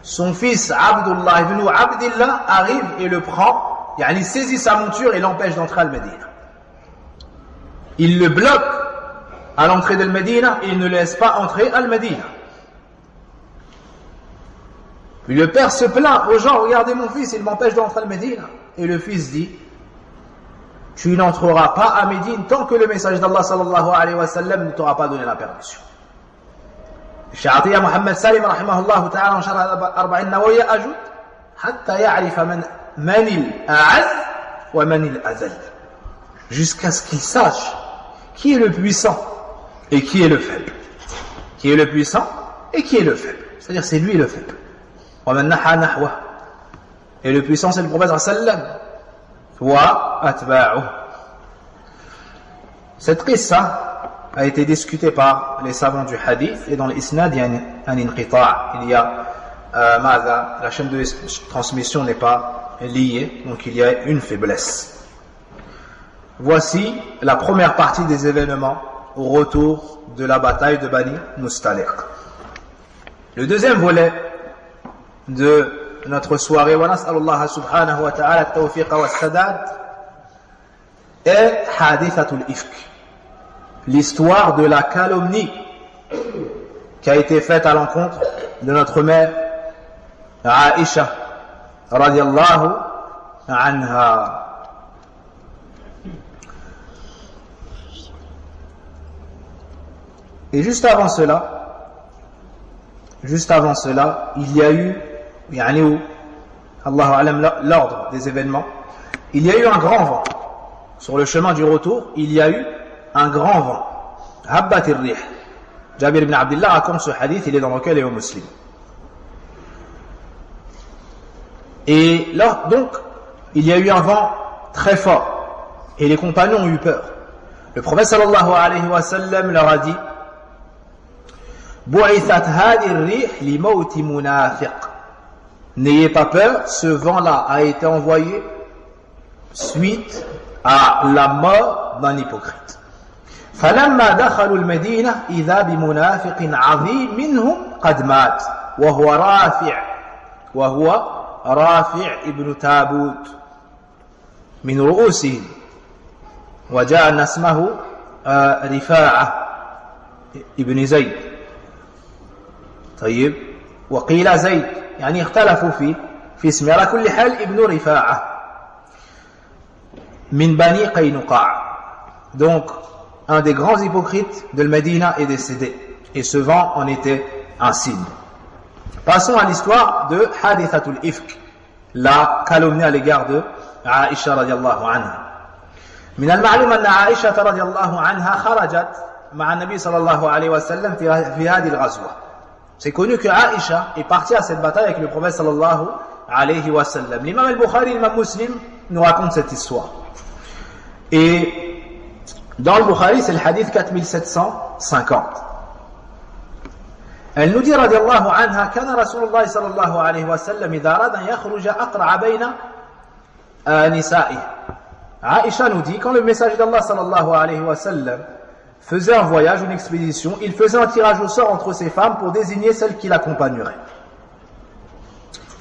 Son fils Abdullah ibn Abdillah arrive et le prend, il saisit sa monture et l'empêche d'entrer à Médina. Il le bloque à l'entrée de Médina et il ne laisse pas entrer à Médina. Puis le père se plaint aux gens: regardez mon fils, il m'empêche d'entrer à Médina. Et le fils dit: tu n'entreras pas à Médine tant que le message d'Allah sallallahu alayhi wa sallam ne t'aura pas donné la permission. Cheikh Atiyya Muhammad Salim rahimahullah ta'ala en Sharh al-Arba'in Nawawiyya ajoute: hatta ya'rifa man al-a'az wa man al-azal, jusqu'à ce qu'il sache qui est le puissant et qui est le faible. Qui est le puissant et qui est le faible. C'est-à-dire c'est lui le faible. Wa man naha nahwa, et le puissant c'est le prophète sallam wa atba'uh. Cette qissa a été discutée par les savants du hadith, et dans l'isnad il y a un inqita', il y a la chaîne de transmission n'est pas liée, donc il y a une faiblesse. Voici la première partie des événements au retour de la bataille de Bani Mustaliq. Le deuxième volet de notre soirée, wa nas'alullah subhanahu wa ta'ala at-tawfiq wa as-sadad, est hadithatul ifk, l'histoire de la calomnie qui a été faite à l'encontre de notre mère Aïcha radiyallahu anha. Et juste avant cela, il y a eu, Allahu alam, l'ordre des événements, il y a eu un grand vent. Sur le chemin du retour, il y a eu un grand vent. Habbat ir-rih. Jabir ibn Abdullah raconte ce hadith, il est dans le recueil Imam Muslim. Et là, donc, il y a eu un vent très fort. Et les compagnons ont eu peur. Le prophète sallallahu alayhi wa sallam leur a dit, Bu'ithat hadi ar-rih li mawti munafiq. N'ayez pas peur, ce vent-là a été envoyé suite à la mort d'un hypocrite. فلما دخلوا المدينة إذا بمنافق عظيم منهم قد مات وهو رافع ابن تابوت من رؤوسهم وجاء أن اسمه رفاعة ابن زيد طيب وقيل زيد يعني اختلفوا في اسمه على كل حال ابن رفاعة من بني قينقاع. Donc un des grands hypocrites de Médina est décédé et ce vent en était un signe. Passons à l'histoire de Hadithatul Ifk, la calomnie à l'égard de Aïcha radiallahu anha. من المعلوم أن عائشة رضي الله عنها خرجت مع النبي صلى الله عليه وسلم في هذه الغزوة. C'est connu que Aïcha est partie à cette bataille avec le prophète sallallahu alayhi wa sallam. L'imam al-Bukhari et l'imam Muslim nous racontent cette histoire. Et dans le Bukhari, c'est le hadith 4750. Elle nous dit رضي الله عنها كان رسول الله صلى الله عليه وسلم إذا أراد أن يخرج أقرع بين نسائه. Aïcha nous dit, quand le messager d'Allah sallallahu alayhi wa sallam faisait un voyage, une expédition, il faisait un tirage au sort entre ses femmes pour désigner celles qui l'accompagneraient.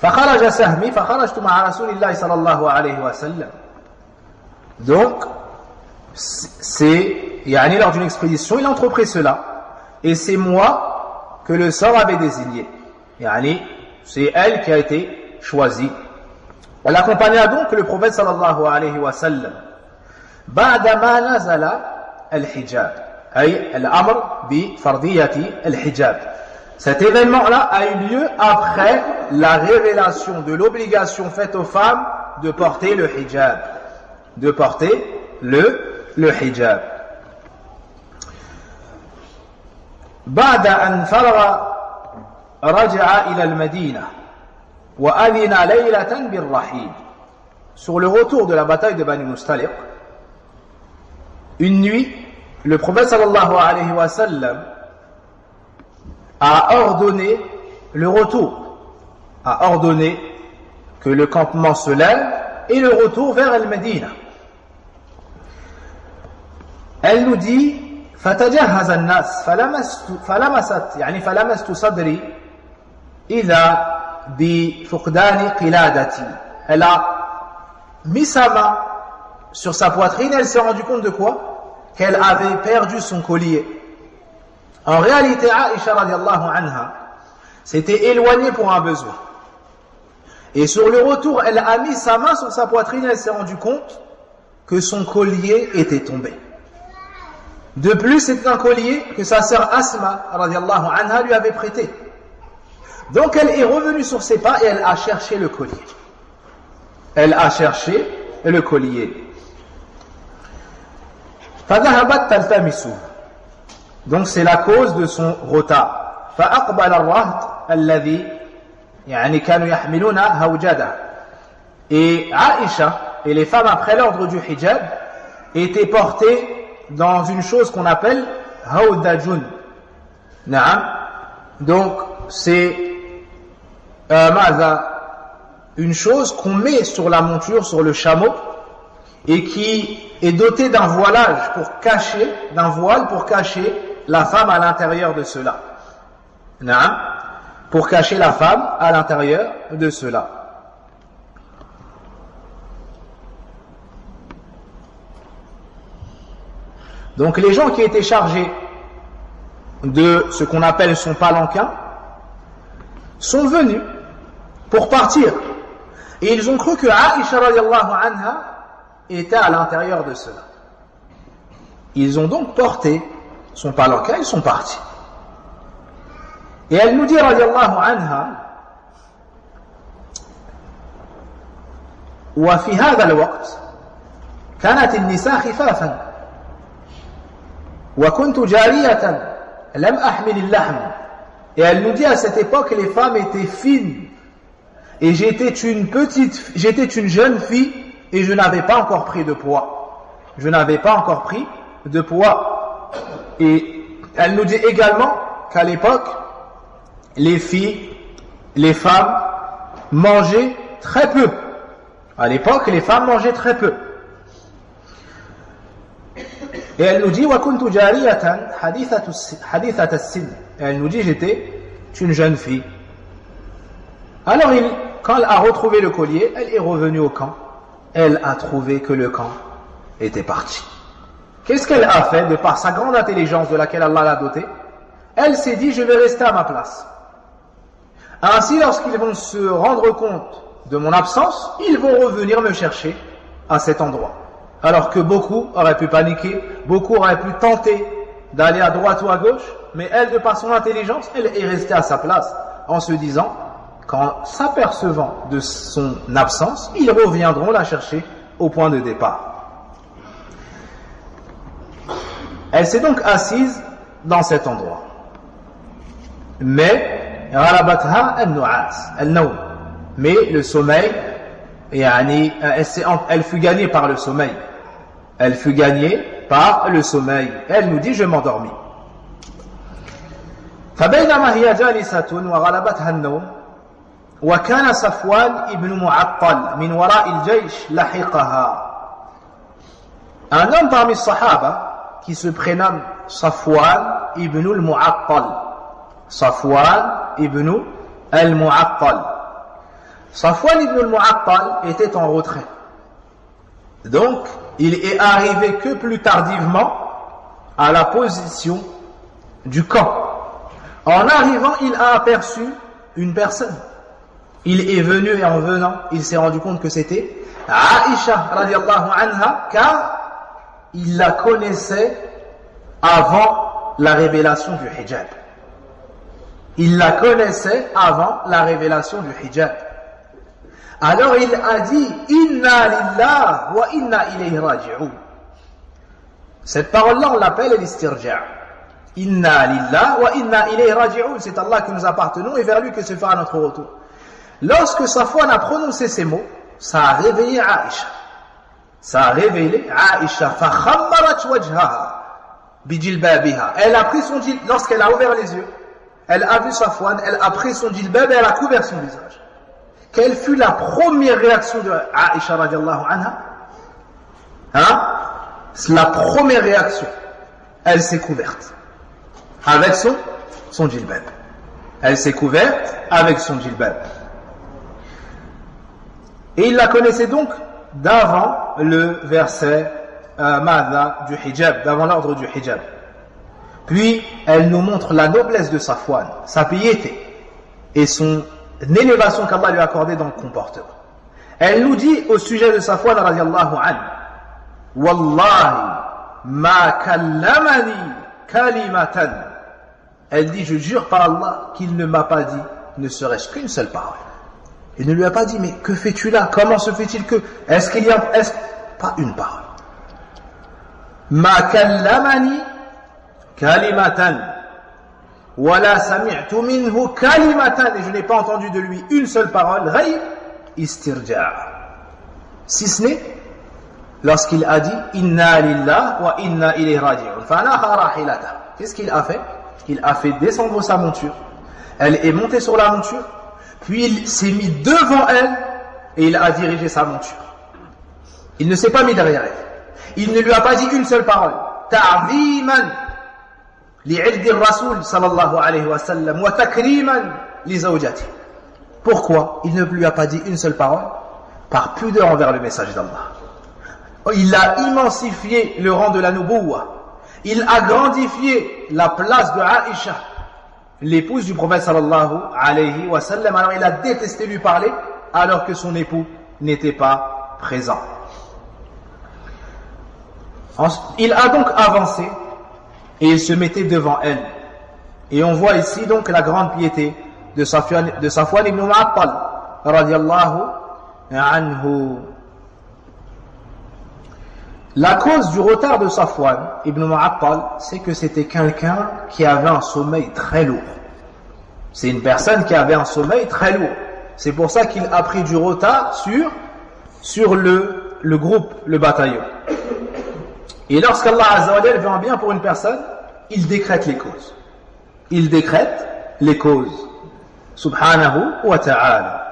فخرج سهمي فخرجت مع رسول الله صلى الله عليه وسلم. Donc, c'est lors d'une expédition, il a entrepris cela, et c'est moi que le sort avait désigné. C'est elle qui a été choisie. Elle accompagna donc le prophète sallallahu alayhi wa sallam. بعدما نزل الحجاب أي الأمر بفرضية الحجاب. Cet événement-là a eu lieu après la révélation de l'obligation faite aux femmes de porter le hijab. De porter le hijab. بعد أن فرغ رجع إلى المدينة وأذن ليلة بالرحيل. Sur le retour de la bataille de Bani Mustaliq, une nuit, le prophète sallallahu alayhi wa sallam a ordonné le retour, a ordonné que le campement se lève et le retour vers Al-Médina. Elle nous dit فتجهز الناس فلمست صدري إذا بفقدان قلادتي. Elle a mis sa main sur sa poitrine et elle s'est rendue compte de quoi? Qu'elle avait perdu son collier. En réalité, Aïcha radiallahu anha s'était éloignée pour un besoin. Et sur le retour, elle a mis sa main sur sa poitrine et elle s'est rendue compte que son collier était tombé. De plus, c'était un collier que sa sœur Asma radiallahu anha lui avait prêté. Donc elle est revenue sur ses pas et elle a cherché le collier. Elle a cherché le collier. فذهبت تلتمسه. Donc c'est la cause de son retard. فأقبل الرهط الذي كانوا يحملون هوجده. Et Aïcha et les femmes après l'ordre du hijab étaient portées dans une chose qu'on appelle hawdajun. Donc c'est une chose qu'on met sur la monture, sur le chameau, et qui est dotée d'un voilage pour cacher, d'un voile pour cacher la femme à l'intérieur de cela. Pour cacher la femme à l'intérieur de cela. Donc les gens qui étaient chargés de ce qu'on appelle son palanquin sont venus pour partir. Et ils ont cru que Aïcha radiallahu anha était à l'intérieur de cela. Ils ont donc porté son palanquin, ils sont partis. Et elle nous dit radiallahu anha, وفي هذا الوقت كانت النساء خفافا وكنت جارية لم أحمل اللحم. Et elle nous dit à cette époque les femmes étaient fines et j'étais une jeune fille et je n'avais pas encore pris de poids. Je n'avais pas encore pris de poids. Et elle nous dit également qu'à l'époque les filles, les femmes mangeaient très peu. À l'époque, les femmes mangeaient très peu. Et elle nous dit وَكُنْتُ جَارِيَةً حَدِيثَةَ السِّنِّ. Et elle nous dit j'étais une jeune fille. Alors quand elle a retrouvé le collier, elle est revenue au camp. Elle a trouvé que le camp était parti. Qu'est-ce qu'elle a fait de par sa grande intelligence de laquelle Allah l'a dotée? Elle s'est dit je vais rester à ma place. Ainsi, lorsqu'ils vont se rendre compte de mon absence, ils vont revenir me chercher à cet endroit. Alors que beaucoup auraient pu paniquer, beaucoup auraient pu tenter d'aller à droite ou à gauche, mais elle, de par son intelligence, elle est restée à sa place en se disant qu'en s'apercevant de son absence, ils reviendront la chercher au point de départ. Elle s'est donc assise dans cet endroit. Mais mais le sommeil, elle fut gagnée par le sommeil. Elle fut gagnée par le sommeil. Elle nous dit, je m'endormis. فبينما هي جالسة وغلبتها النوم وكان صفوان ابن معطل من وراء الجيش لحقها. Un homme parmi les Sahaba qui se prénomme Safwan ibn al-Mu'attal. Safwan ibn al-Mu'attal. Safwan ibn al-Mu'attal était en retrait. Donc, il est arrivé que plus tardivement à la position du camp. En arrivant, il a aperçu une personne. Il est venu et en venant, il s'est rendu compte que c'était Aïcha radiallahu anha, car il la connaissait avant la révélation du hijab. Il la connaissait avant la révélation du hijab. Alors il a dit Inna lillah wa inna ilayhi raji'un. Cette parole-là, on l'appelle l'istirja'. Inna lillah wa inna ilayhi raji'un. C'est Allah que nous appartenons et vers lui que se fera notre retour. Lorsque Safwan a prononcé ces mots, ça a réveillé Aïcha. Ça a révélé Aïcha. Fakhammarat wajhaha bijilbabiha. Elle a pris son djilbab, lorsqu'elle a ouvert les yeux, elle a vu Safwan, elle a pris son djilbab et elle a couvert son visage. Quelle fut la première réaction de Aïcha radiallahu anha? La première réaction, elle s'est couverte avec son djilbab. Elle s'est couverte avec son djilbab. Et il la connaissait donc d'avant le verset Mada du hijab, d'avant l'ordre du hijab. Puis elle nous montre la noblesse de Safwan, sa piété et son élévation qu'Allah lui a accordée dans le comportement. Elle nous dit au sujet de Safwan radiallahu anhu, Wallahi ma kallamani kalimatan. Elle dit, je jure par Allah qu'il ne m'a pas dit ne serait-ce qu'une seule parole. Il ne lui a pas dit, mais que fais-tu là? Comment se fait-il que? Est-ce qu'il y a... Pas une parole. Ma kallamani kalimatan. Wala sami'tu minhu kalimatan. Et je n'ai pas entendu de lui une seule parole. Ghayr istirja'. Si ce n'est lorsqu'il a dit Inna lillah wa inna ilayhi raji'un. Fanaha rahilata. Qu'est-ce qu'il a fait? Il a fait descendre sa monture. Elle est montée sur la monture. Puis il s'est mis devant elle et il a dirigé sa monture. Il ne s'est pas mis derrière elle. Il ne lui a pas dit une seule parole. Ta'ziman li'ildi al-Rasul sallallahu alayhi wa sallam wa takriman li zawjati. Pourquoi il ne lui a pas dit une seule parole? Par pudeur envers le message d'Allah. Il a immensifié le rang de la nubuwa il a grandifié la place de Aïcha, l'épouse du prophète sallallahu alayhi wa sallam. Alors il a détesté lui parler alors que son époux n'était pas présent. Il a donc avancé et il se mettait devant elle. Et on voit ici donc la grande piété de Safwan ibn Mu'attal radiyallahu anhu. La cause du retard de Safwan ibn Mu'attal, c'est que c'était quelqu'un qui avait un sommeil très lourd. C'est une personne qui avait un sommeil très lourd. C'est pour ça qu'il a pris du retard sur le groupe, le bataillon. Et lorsqu'Allah Azza wa Jalla veut un bien pour une personne, il décrète les causes. Il décrète les causes. Subhanahu wa ta'ala.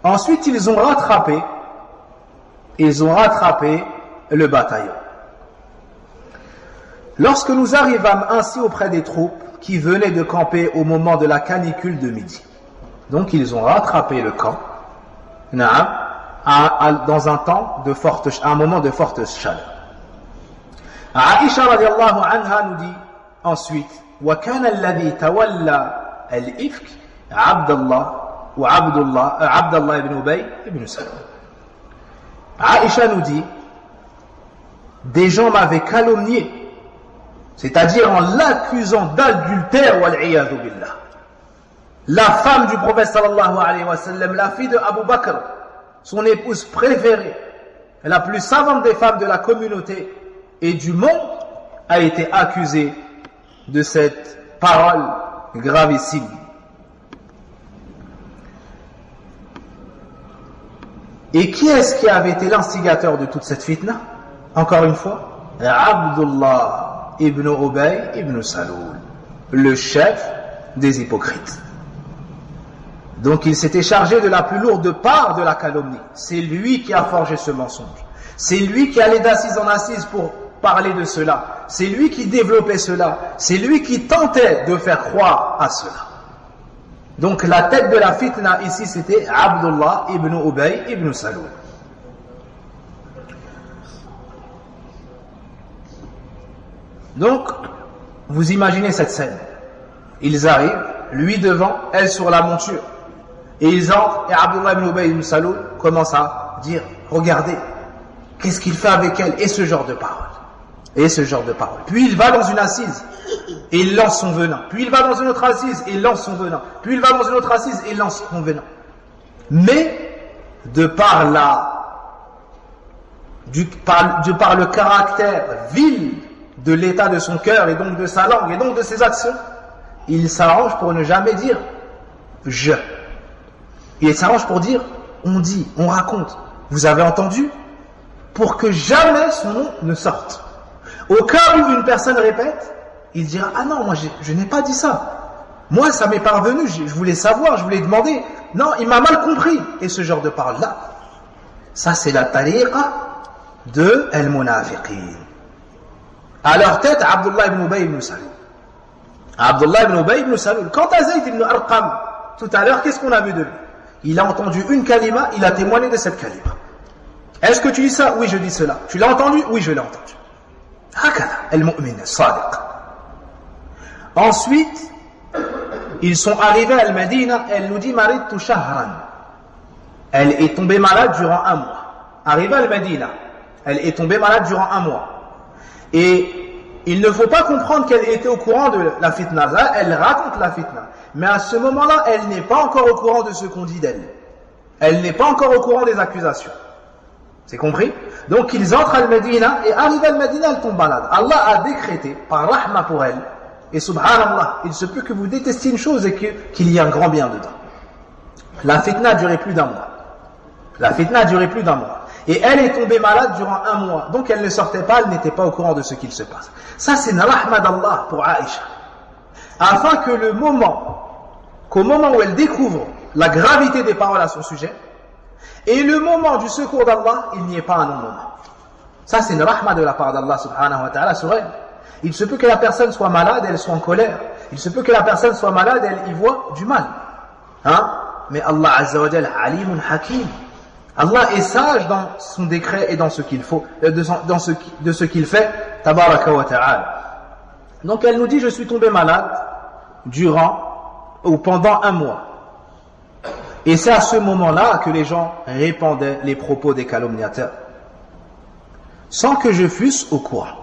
Ensuite, ils ont rattrapé le bataillon. Lorsque nous arrivâmes ainsi auprès des troupes qui venaient de camper au moment de la canicule de midi. Donc ils ont rattrapé le camp dans un moment de forte chaleur. Aïcha radiallahu anha nous dit ensuite وَكَانَ الَّذِي تَوَلَّى الْإِفْكِ عبد الله ibn Ubay ibn Salul. Aïcha nous dit, des gens m'avaient calomnié, c'est-à-dire en l'accusant d'adultère, wal-'iyadhu billah. La femme du prophète sallallahu alayhi wa sallam, la fille de Abu Bakr, son épouse préférée, la plus savante des femmes de la communauté et du monde, a été accusée de cette parole gravissime. Et qui est-ce qui avait été l'instigateur de toute cette fitna? Encore une fois, Abdullah ibn Ubay ibn Salul, le chef des hypocrites. Donc il s'était chargé de la plus lourde part de la calomnie. C'est lui qui a forgé ce mensonge. C'est lui qui allait d'assise en assise pour parler de cela. C'est lui qui développait cela. C'est lui qui tentait de faire croire à cela. Donc la tête de la fitna ici c'était Abdullah ibn Ubay ibn Salul. Donc vous imaginez cette scène. Ils arrivent, lui devant, elle sur la monture. Et ils entrent et Abdullah ibn Ubay ibn Salul commence à dire regardez, qu'est-ce qu'il fait avec elle? Et ce genre de paroles. Et ce genre de paroles. Puis il va dans une assise et il lance son venin. Puis il va dans une autre assise et il lance son venin. Puis il va dans une autre assise et il lance son venin. Mais de par le caractère vil de l'état de son cœur et donc de sa langue et donc de ses actions, il s'arrange pour ne jamais dire je. Il s'arrange pour dire on dit, on raconte. Vous avez entendu? Pour que jamais son nom ne sorte. Au cas où une personne répète, il dira ah non, moi je n'ai pas dit ça. Moi ça m'est parvenu, je voulais savoir, je voulais demander. Non, il m'a mal compris. Et ce genre de parole-là, ça c'est la tariqa de al-munafiqin. À leur tête, Abdullah ibn Ubay ibn Salul. Abdullah ibn Ubay ibn Salul. Quant à Zayd ibn Arqam, tout à l'heure, qu'est-ce qu'on a vu de lui? Il a entendu une kalima, il a témoigné de cette kalima. Est-ce que tu dis ça? Oui, je dis cela. Tu l'as entendu? Oui, je l'ai entendu. Hakada, al-mu'min, al-sadiq. Ensuite, ils sont arrivés à Al-Madina, elle nous dit maridtu shahran. Elle est tombée malade durant un mois. Arrivée à Al-Madina, elle est tombée malade durant un mois. Et il ne faut pas comprendre qu'elle était au courant de la fitna. Là, elle raconte la fitna. Mais à ce moment-là, elle n'est pas encore au courant de ce qu'on dit d'elle. Elle n'est pas encore au courant des accusations. C'est compris? Donc ils entrent à Al-Madina et arrivent à Al-Madina, elle tombe malade. Allah a décrété par rahma pour elle. Et subhanallah, il se peut que vous détestiez une chose et qu'il y ait un grand bien dedans. La fitna a duré plus d'un mois. La fitna a duré plus d'un mois. Et elle est tombée malade durant un mois. Donc elle ne sortait pas, elle n'était pas au courant de ce qu'il se passe. Ça c'est la rahma d'Allah pour Aïcha. Afin que qu'au moment où elle découvre la gravité des paroles à son sujet, et le moment du secours d'Allah, il n'y ait pas un non-moment. Ça c'est une rahma de la part d'Allah subhanahu wa ta'ala sur elle. Il se peut que la personne soit malade, elle soit en colère. Il se peut que la personne soit malade, elle y voit du mal. Mais Allah azza wa jalla alimun hakim. Allah est sage dans son décret et dans ce qu'il faut, de ce qu'il fait tabaraka wa ta'ala. Donc elle nous dit, je suis tombée malade durant ou pendant un mois. Et c'est à ce moment-là que les gens répandaient les propos des calomniateurs, sans que je fusse au courant.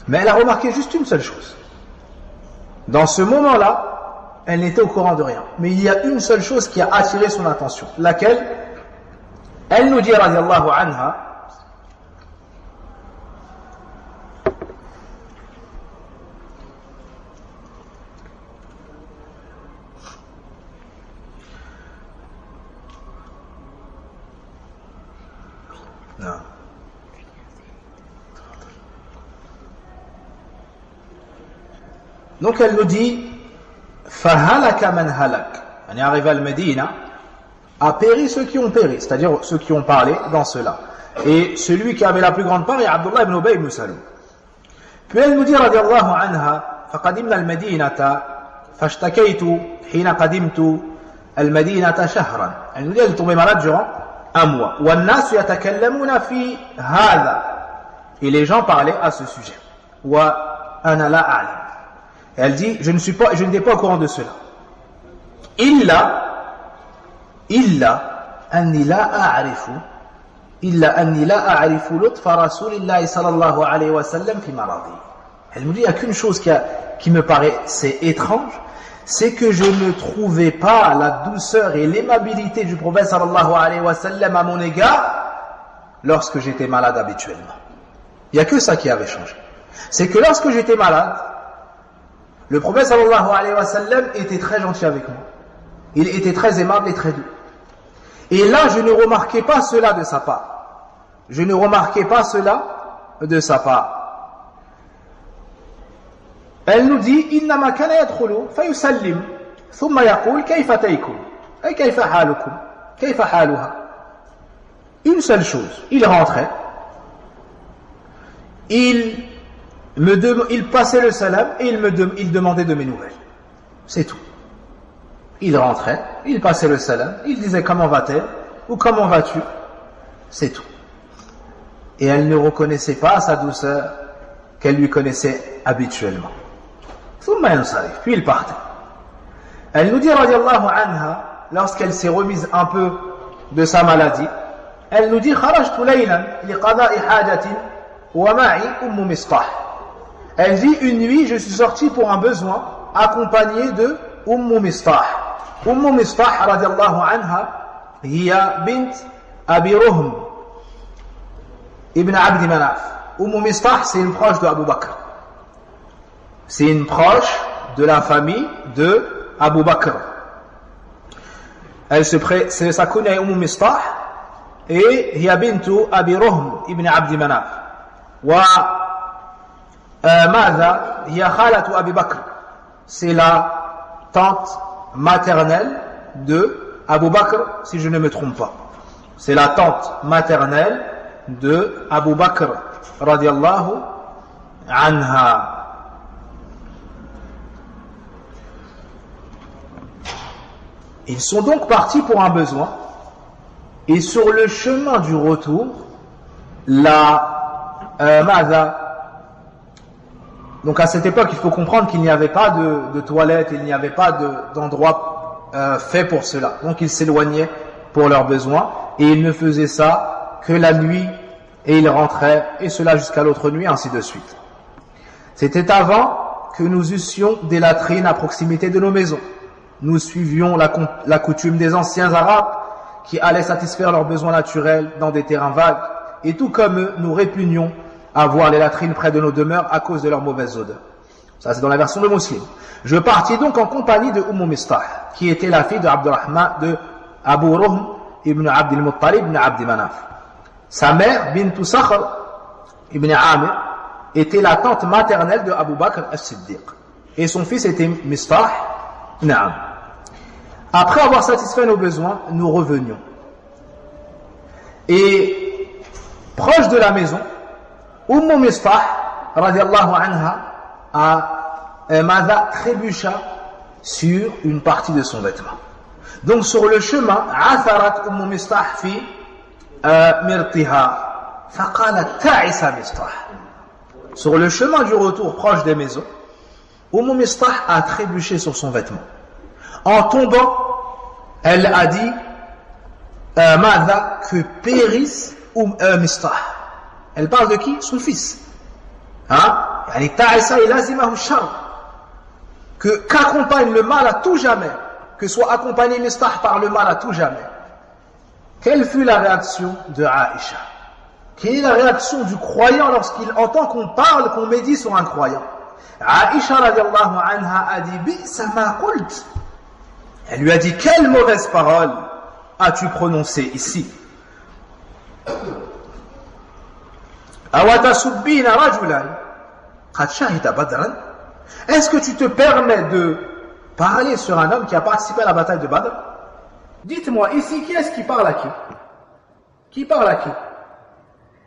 Mais elle a remarqué juste une seule chose. Dans ce moment-là, elle n'était au courant de rien. Mais il y a une seule chose qui a attiré son attention. Laquelle? Elle nous dit, radiallahu anha, non. Donc elle nous dit, fahalaka man halak. On est arrivé à Médina, a péri ceux qui ont péri, c'est-à-dire ceux qui ont parlé dans cela. Et celui qui avait la plus grande part est Abdullah ibn Ubay ibn Salul. Puis elle nous dit, radiallahu anha, faqadimna al-Madinata, fashtakaytu, hina qadimtu al-Madinata shahran. Elle nous dit, elle est tombée malade durant un mois. وَالنَّاسُ يَتَكَلَّمُونَ فِي هَذَا. Et les gens parlaient à ce sujet. وَأَنَا لَا أَعْلَمُ. Elle dit, je n'étais pas au courant de cela. إِلَّا أَنِّي لَا أَعْرِفُ لُطْفَ رَسُولِ اللَّهِ صَلَى اللَّهُ عَلَيْهِ وَسَلَّمْ فِي مَرَضِهِ. Elle me dit, il n'y a qu'une chose qui me paraît étrange, c'est que je ne trouvais pas la douceur et l'aimabilité du prophète sallallahu alayhi wa sallam à mon égard lorsque j'étais malade habituellement. Il n'y a que ça qui avait changé. C'est que lorsque j'étais malade, le prophète sallallahu alayhi wa sallam était très gentil avec moi. Il était très aimable et très doux. Et là, je ne remarquais pas cela de sa part. Je ne remarquais pas cela de sa part. Elle nous dit, إنما كان يدخل فيسلم ثم يقول كيف أتيكم أي كيف حالكم كيف حالها. Une seule chose, il rentrait, il passait le salam et il demandait de mes nouvelles. C'est tout. Il rentrait, il passait le salam, il disait comment va-t-elle ou comment vas-tu. C'est tout. Et elle ne reconnaissait pas sa douceur qu'elle lui connaissait habituellement. Puis il partait. Elle nous dit, radiallahu anha, lorsqu'elle s'est remise un peu de sa maladie, elle nous dit, kharajtu laylan liqada'i hajatin wa ma'i ummu mistah. Elle dit, une nuit, je suis sortie pour un besoin, accompagnée de ummu mistah. Ummu mistah, radiallahu anha, hiya bint Abi Ruhm ibn Abdi Manaf. Ummu mistah, c'est une proche de Abu Bakr. C'est une proche de la famille de Abu Bakr. Sa kunya est Umm Mistah et hiya bintu Abi Ruhm ibn Abdi Manaf. Wa madha hiya khalatu Abi Bakr. C'est la tante maternelle de Abu Bakr, si je ne me trompe pas. C'est la tante maternelle de Abu Bakr radiyallahu anha. Ils sont donc partis pour un besoin, et sur le chemin du retour, donc à cette époque, il faut comprendre qu'il n'y avait pas de toilettes, il n'y avait pas d'endroit fait pour cela. Donc ils s'éloignaient pour leurs besoins, et ils ne faisaient ça que la nuit, et ils rentraient, et cela jusqu'à l'autre nuit, ainsi de suite. C'était avant que nous eussions des latrines à proximité de nos maisons. Nous suivions la coutume des anciens Arabes qui allaient satisfaire leurs besoins naturels dans des terrains vagues, et tout comme eux, nous répugnions à voir les latrines près de nos demeures à cause de leur mauvaise odeur. Ça, c'est dans la version de Muslim. Je partis donc en compagnie de Umm Mistah, qui était la fille de Abdurrahman, de Abu Ruhm ibn Abdil Muttalib ibn Abdi Manaf. Sa mère, Bintu Sakhr ibn Amir, était la tante maternelle de Abu Bakr as-Siddiq. Et son fils était Mistah. Naam. Après avoir satisfait nos besoins, nous revenions. Et proche de la maison, Umm Mistah, radiallahu anha, Mada trébucha sur une partie de son vêtement. Donc sur le chemin, Atharat Umm Mistah fi mirtiha. Faqalat ta'isa Mistah. sur le chemin du retour proche des maisons, Mistah a trébuché sur son vêtement. En tombant, elle a dit que périsse Mistah. Elle parle de qui? Son fils. Qu'accompagne le mal à tout jamais, que soit accompagné Mistah par le mal à tout jamais. Quelle fut la réaction de Aïcha? Quelle est la réaction du croyant lorsqu'il entend qu'on parle, qu'on médit sur un croyant? Aïcha radiallahu anha a dit Bi'sa ma qult. Elle lui a dit, quelle mauvaise parole as-tu prononcée ici? Awatasubbina rajulan qad shahida badran. Est-ce que tu te permets de parler sur un homme qui a participé à la bataille de Badr? Dites-moi ici, qui est-ce qui parle à qui? Qui parle à qui?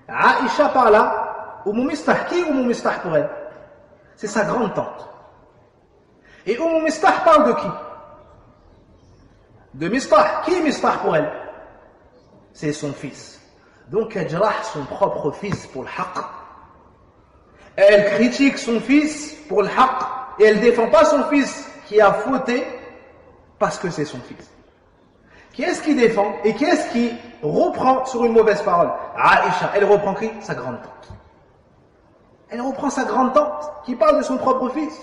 Aïcha parle à Mistah. Qui est Mistah pour elle? C'est sa grande tante. Et Mistah parle de qui? De Mistah. Qui est Mistah pour elle? C'est son fils. Donc elle jarah son propre fils pour le haqq. Elle critique son fils pour le haqq. Et elle ne défend pas son fils qui a fauté parce que c'est son fils. Qui est-ce qui défend et qui est-ce qui reprend sur une mauvaise parole? Aïcha, elle reprend qui? Sa grande tante. Elle reprend sa grande tante qui parle de son propre fils.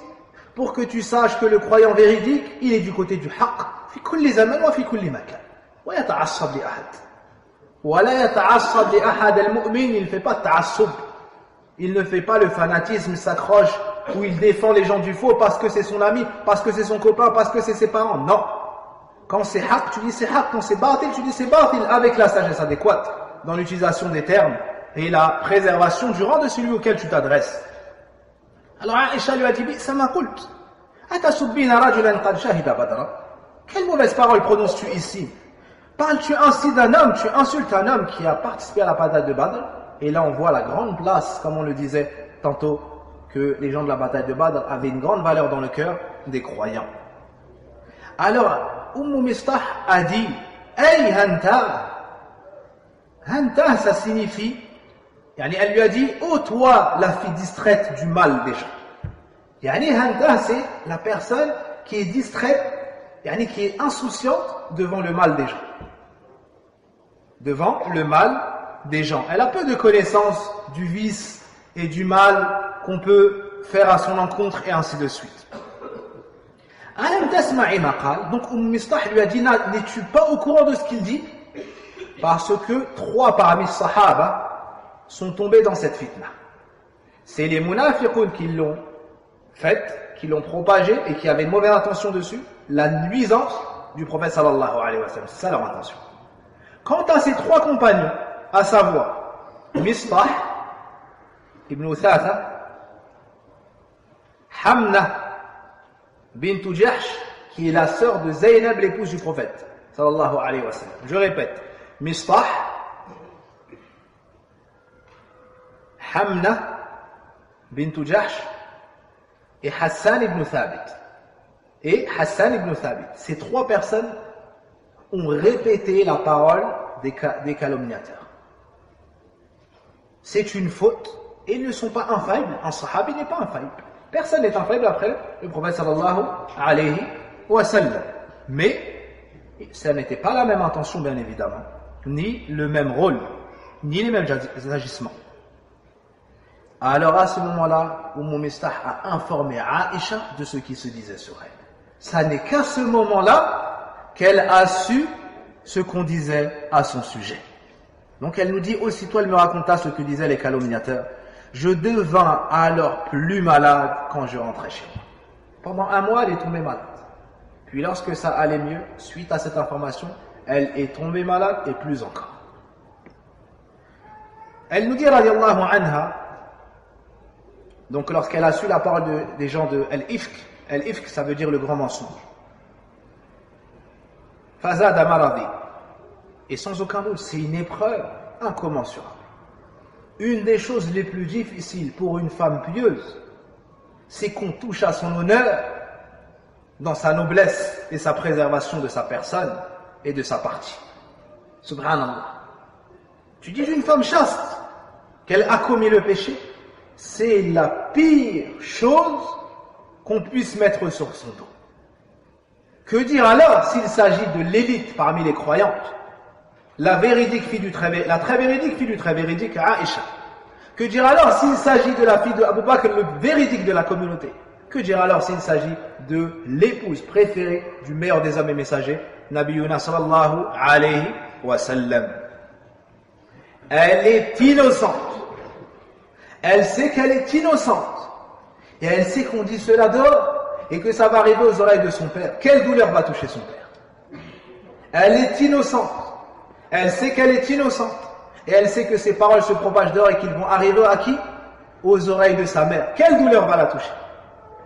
Pour que tu saches que le croyant véridique, il est du côté du haqq. في كل زمان وفي كل مكان ويتعصب لأحد ولا يتعصب لأحد المؤمن. Il ne fait pas de ta'assub, il ne fait pas le fanatisme, il s'accroche ou il défend les gens du faux parce que c'est son ami, parce que c'est son copain, parce que c'est ses parents. Non, quand c'est haqq, tu dis c'est haqq, quand c'est batil, tu dis c'est batil, avec la sagesse adéquate dans l'utilisation des termes et la préservation du rang de celui auquel tu t'adresses. Alors Aïcha lui a dit bi'sa ma qult atasubbina rajulan qad shahida badra. Quelle mauvaise parole prononces-tu ici? Parles-tu ainsi d'un homme? Tu insultes un homme qui a participé à la bataille de Badr. Et là on voit la grande place, comme on le disait tantôt, que les gens de la bataille de Badr avaient une grande valeur dans le cœur des croyants. Alors Mistah a dit Hey Hanta. Hanta, ça signifie, elle lui a dit ô toi la fille distraite du mal des gens. Hanta, c'est la personne qui est distraite, qui est insouciante devant le mal des gens. Devant le mal des gens. Elle a peu de connaissance du vice et du mal qu'on peut faire à son encontre et ainsi de suite. Donc Mistah lui a dit n'es-tu pas au courant de ce qu'il dit? Parce que 3 parmi les sahaba sont tombés dans cette fitna. C'est les munafiqun qui l'ont faite, qui l'ont propagée et qui avaient une mauvaise intention dessus, la nuisance du prophète sallallahu alayhi wa sallam. C'est ça leur intention. Quant à ces 3 compagnons, à savoir Mistah ibn Uthatha, Hamna bint Jahsh, qui est la sœur de Zaynab, l'épouse du prophète sallallahu alayhi wa sallam. Je répète, Mistah, Hamna bint Jahsh et Hassan ibn Thabit. Ces 3 personnes ont répété la parole des calomniateurs. C'est une faute et ils ne sont pas infaillibles. Un sahabi n'est pas infaillible. Personne n'est infaillible après le prophète sallallahu alayhi wa sallam. Mais ça n'était pas la même intention, bien évidemment, ni le même rôle, ni les mêmes agissements. Alors à ce moment-là, Mistah a informé Aïcha de ce qui se disait sur elle. Ça n'est qu'à ce moment-là qu'elle a su ce qu'on disait à son sujet. Donc elle nous dit, aussitôt elle me raconta ce que disaient les calomniateurs. Je devins alors plus malade quand je rentrais chez moi. Pendant 1 mois, elle est tombée malade. Puis lorsque ça allait mieux, suite à cette information, elle est tombée malade et plus encore. Elle nous dit, radiallahu anha, donc lorsqu'elle a su la parole des gens de Al-Ifk, Al-Ifk ça veut dire le grand mensonge. Fazada maradi. Et sans aucun doute, c'est une épreuve incommensurable. Une des choses les plus difficiles pour une femme pieuse, c'est qu'on touche à son honneur dans sa noblesse et sa préservation de sa personne et de sa partie. Subhanallah. Tu dis d'une femme chaste qu'elle a commis le péché, c'est la pire chose qu'on puisse mettre sur son dos. Que dire alors s'il s'agit de l'élite parmi les croyantes, la très véridique fille du très véridique Aïcha? Que dire alors s'il s'agit de la fille de Abu Bakr, le véridique de la communauté? Que dire alors s'il s'agit de l'épouse préférée du meilleur des hommes et messagers, Nabiyuna sallallahu alayhi wa sallam? Elle est innocente. Elle sait qu'elle est innocente. Et elle sait qu'on dit cela dehors et que ça va arriver aux oreilles de son père. Quelle douleur va toucher son père? Elle est innocente. Elle sait qu'elle est innocente. Et elle sait que ses paroles se propagent dehors et qu'ils vont arriver à qui? Aux oreilles de sa mère. Quelle douleur va la toucher?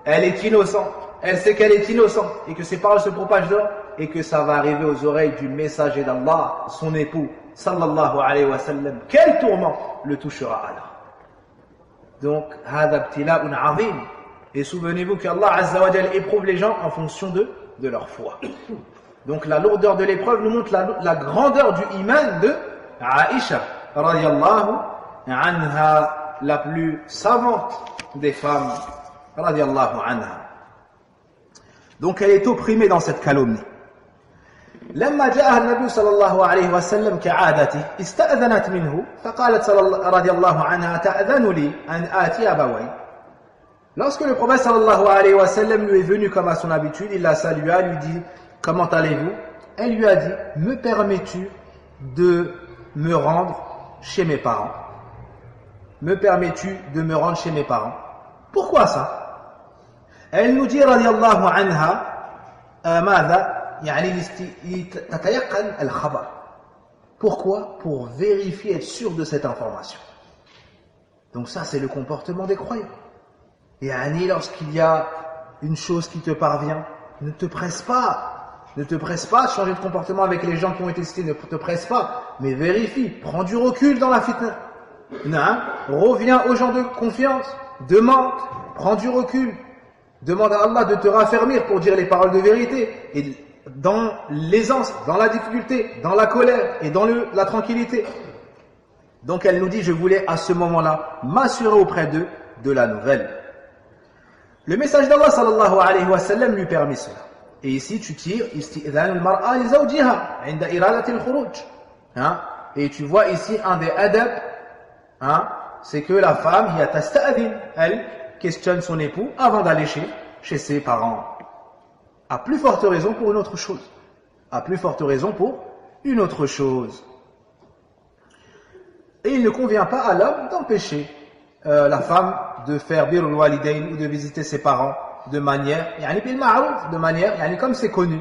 Elle est innocente. Elle sait qu'elle est innocente et que ses paroles se propagent dehors et que ça va arriver aux oreilles du messager d'Allah, son époux, sallallahu alayhi wa sallam. Quel tourment le touchera alors? Donc, hada ibtila'un 'azim. Et souvenez-vous qu'Allah Azza wa Jal éprouve les gens en fonction de leur foi. Donc la lourdeur de l'épreuve nous montre la grandeur du iman de Aïcha, radiyallahu anha, la plus savante des femmes, radiyallahu anha. Donc elle est opprimée dans cette calomnie. لما جاءها النبي صلى الله عليه وسلم كعادته استأذنت منه فقالت رضي الله عنها تأذن لي أن آتي أبوي. Lorsque le prophète sallallahu alayhi wa sallam lui est venu comme à son habitude, il la salua, lui dit « Comment allez-vous » Elle lui a dit « Me permets-tu de me rendre chez mes parents » Me permets-tu de me rendre chez mes parents? Pourquoi ça? Elle nous dit radiyallahu anha ماذا يعني تتيقن الخبر. Pourquoi? Pour vérifier, être sûr de cette information. Donc ça c'est le comportement des croyants. Et Annie, lorsqu'il y a une chose qui te parvient, ne te presse pas. Ne te presse pas de changer de comportement avec les gens qui ont été cités, ne te presse pas. Mais vérifie, prends du recul dans la fitna. Non, reviens aux gens de confiance, demande, prends du recul. Demande à Allah de te raffermir pour dire les paroles de vérité. Et dans l'aisance, dans la difficulté, dans la colère et dans la tranquillité. Donc elle nous dit, je voulais à ce moment-là m'assurer auprès d'eux de la nouvelle. Le message d'Allah sallallahu alayhi wa sallam lui permet cela. Et ici tu tires isti'dhan al-mar'a li zawjiha 'inda iradati al-khuruj. Et tu vois ici un des adab, c'est que la femme hiya tasta'dhin, elle questionne son époux avant d'aller chez ses parents. À plus forte raison pour une autre chose. À plus forte raison pour une autre chose. Et il ne convient pas à l'homme d'empêcher la femme de faire birrul walidayn ou de visiter ses parents de manière, yani bil ma'ruf, de manière, yani comme c'est connu.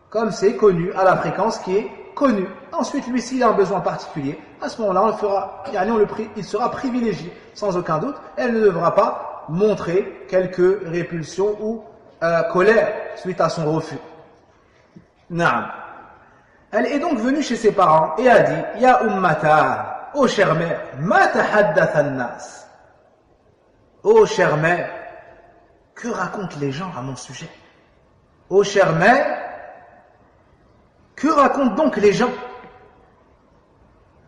Comme c'est connu, à la fréquence qui est connue. Ensuite, lui, s'il a un besoin particulier, à ce moment-là, il sera privilégié, sans aucun doute. Elle ne devra pas montrer quelques répulsions ou colère suite à son refus. Naam. Elle est donc venue chez ses parents et a dit, Ya ummata, ô chère mère, ma tahaddatha an-nas. Ô chère mère, que racontent les gens à mon sujet? Ô chère mère, que racontent donc les gens?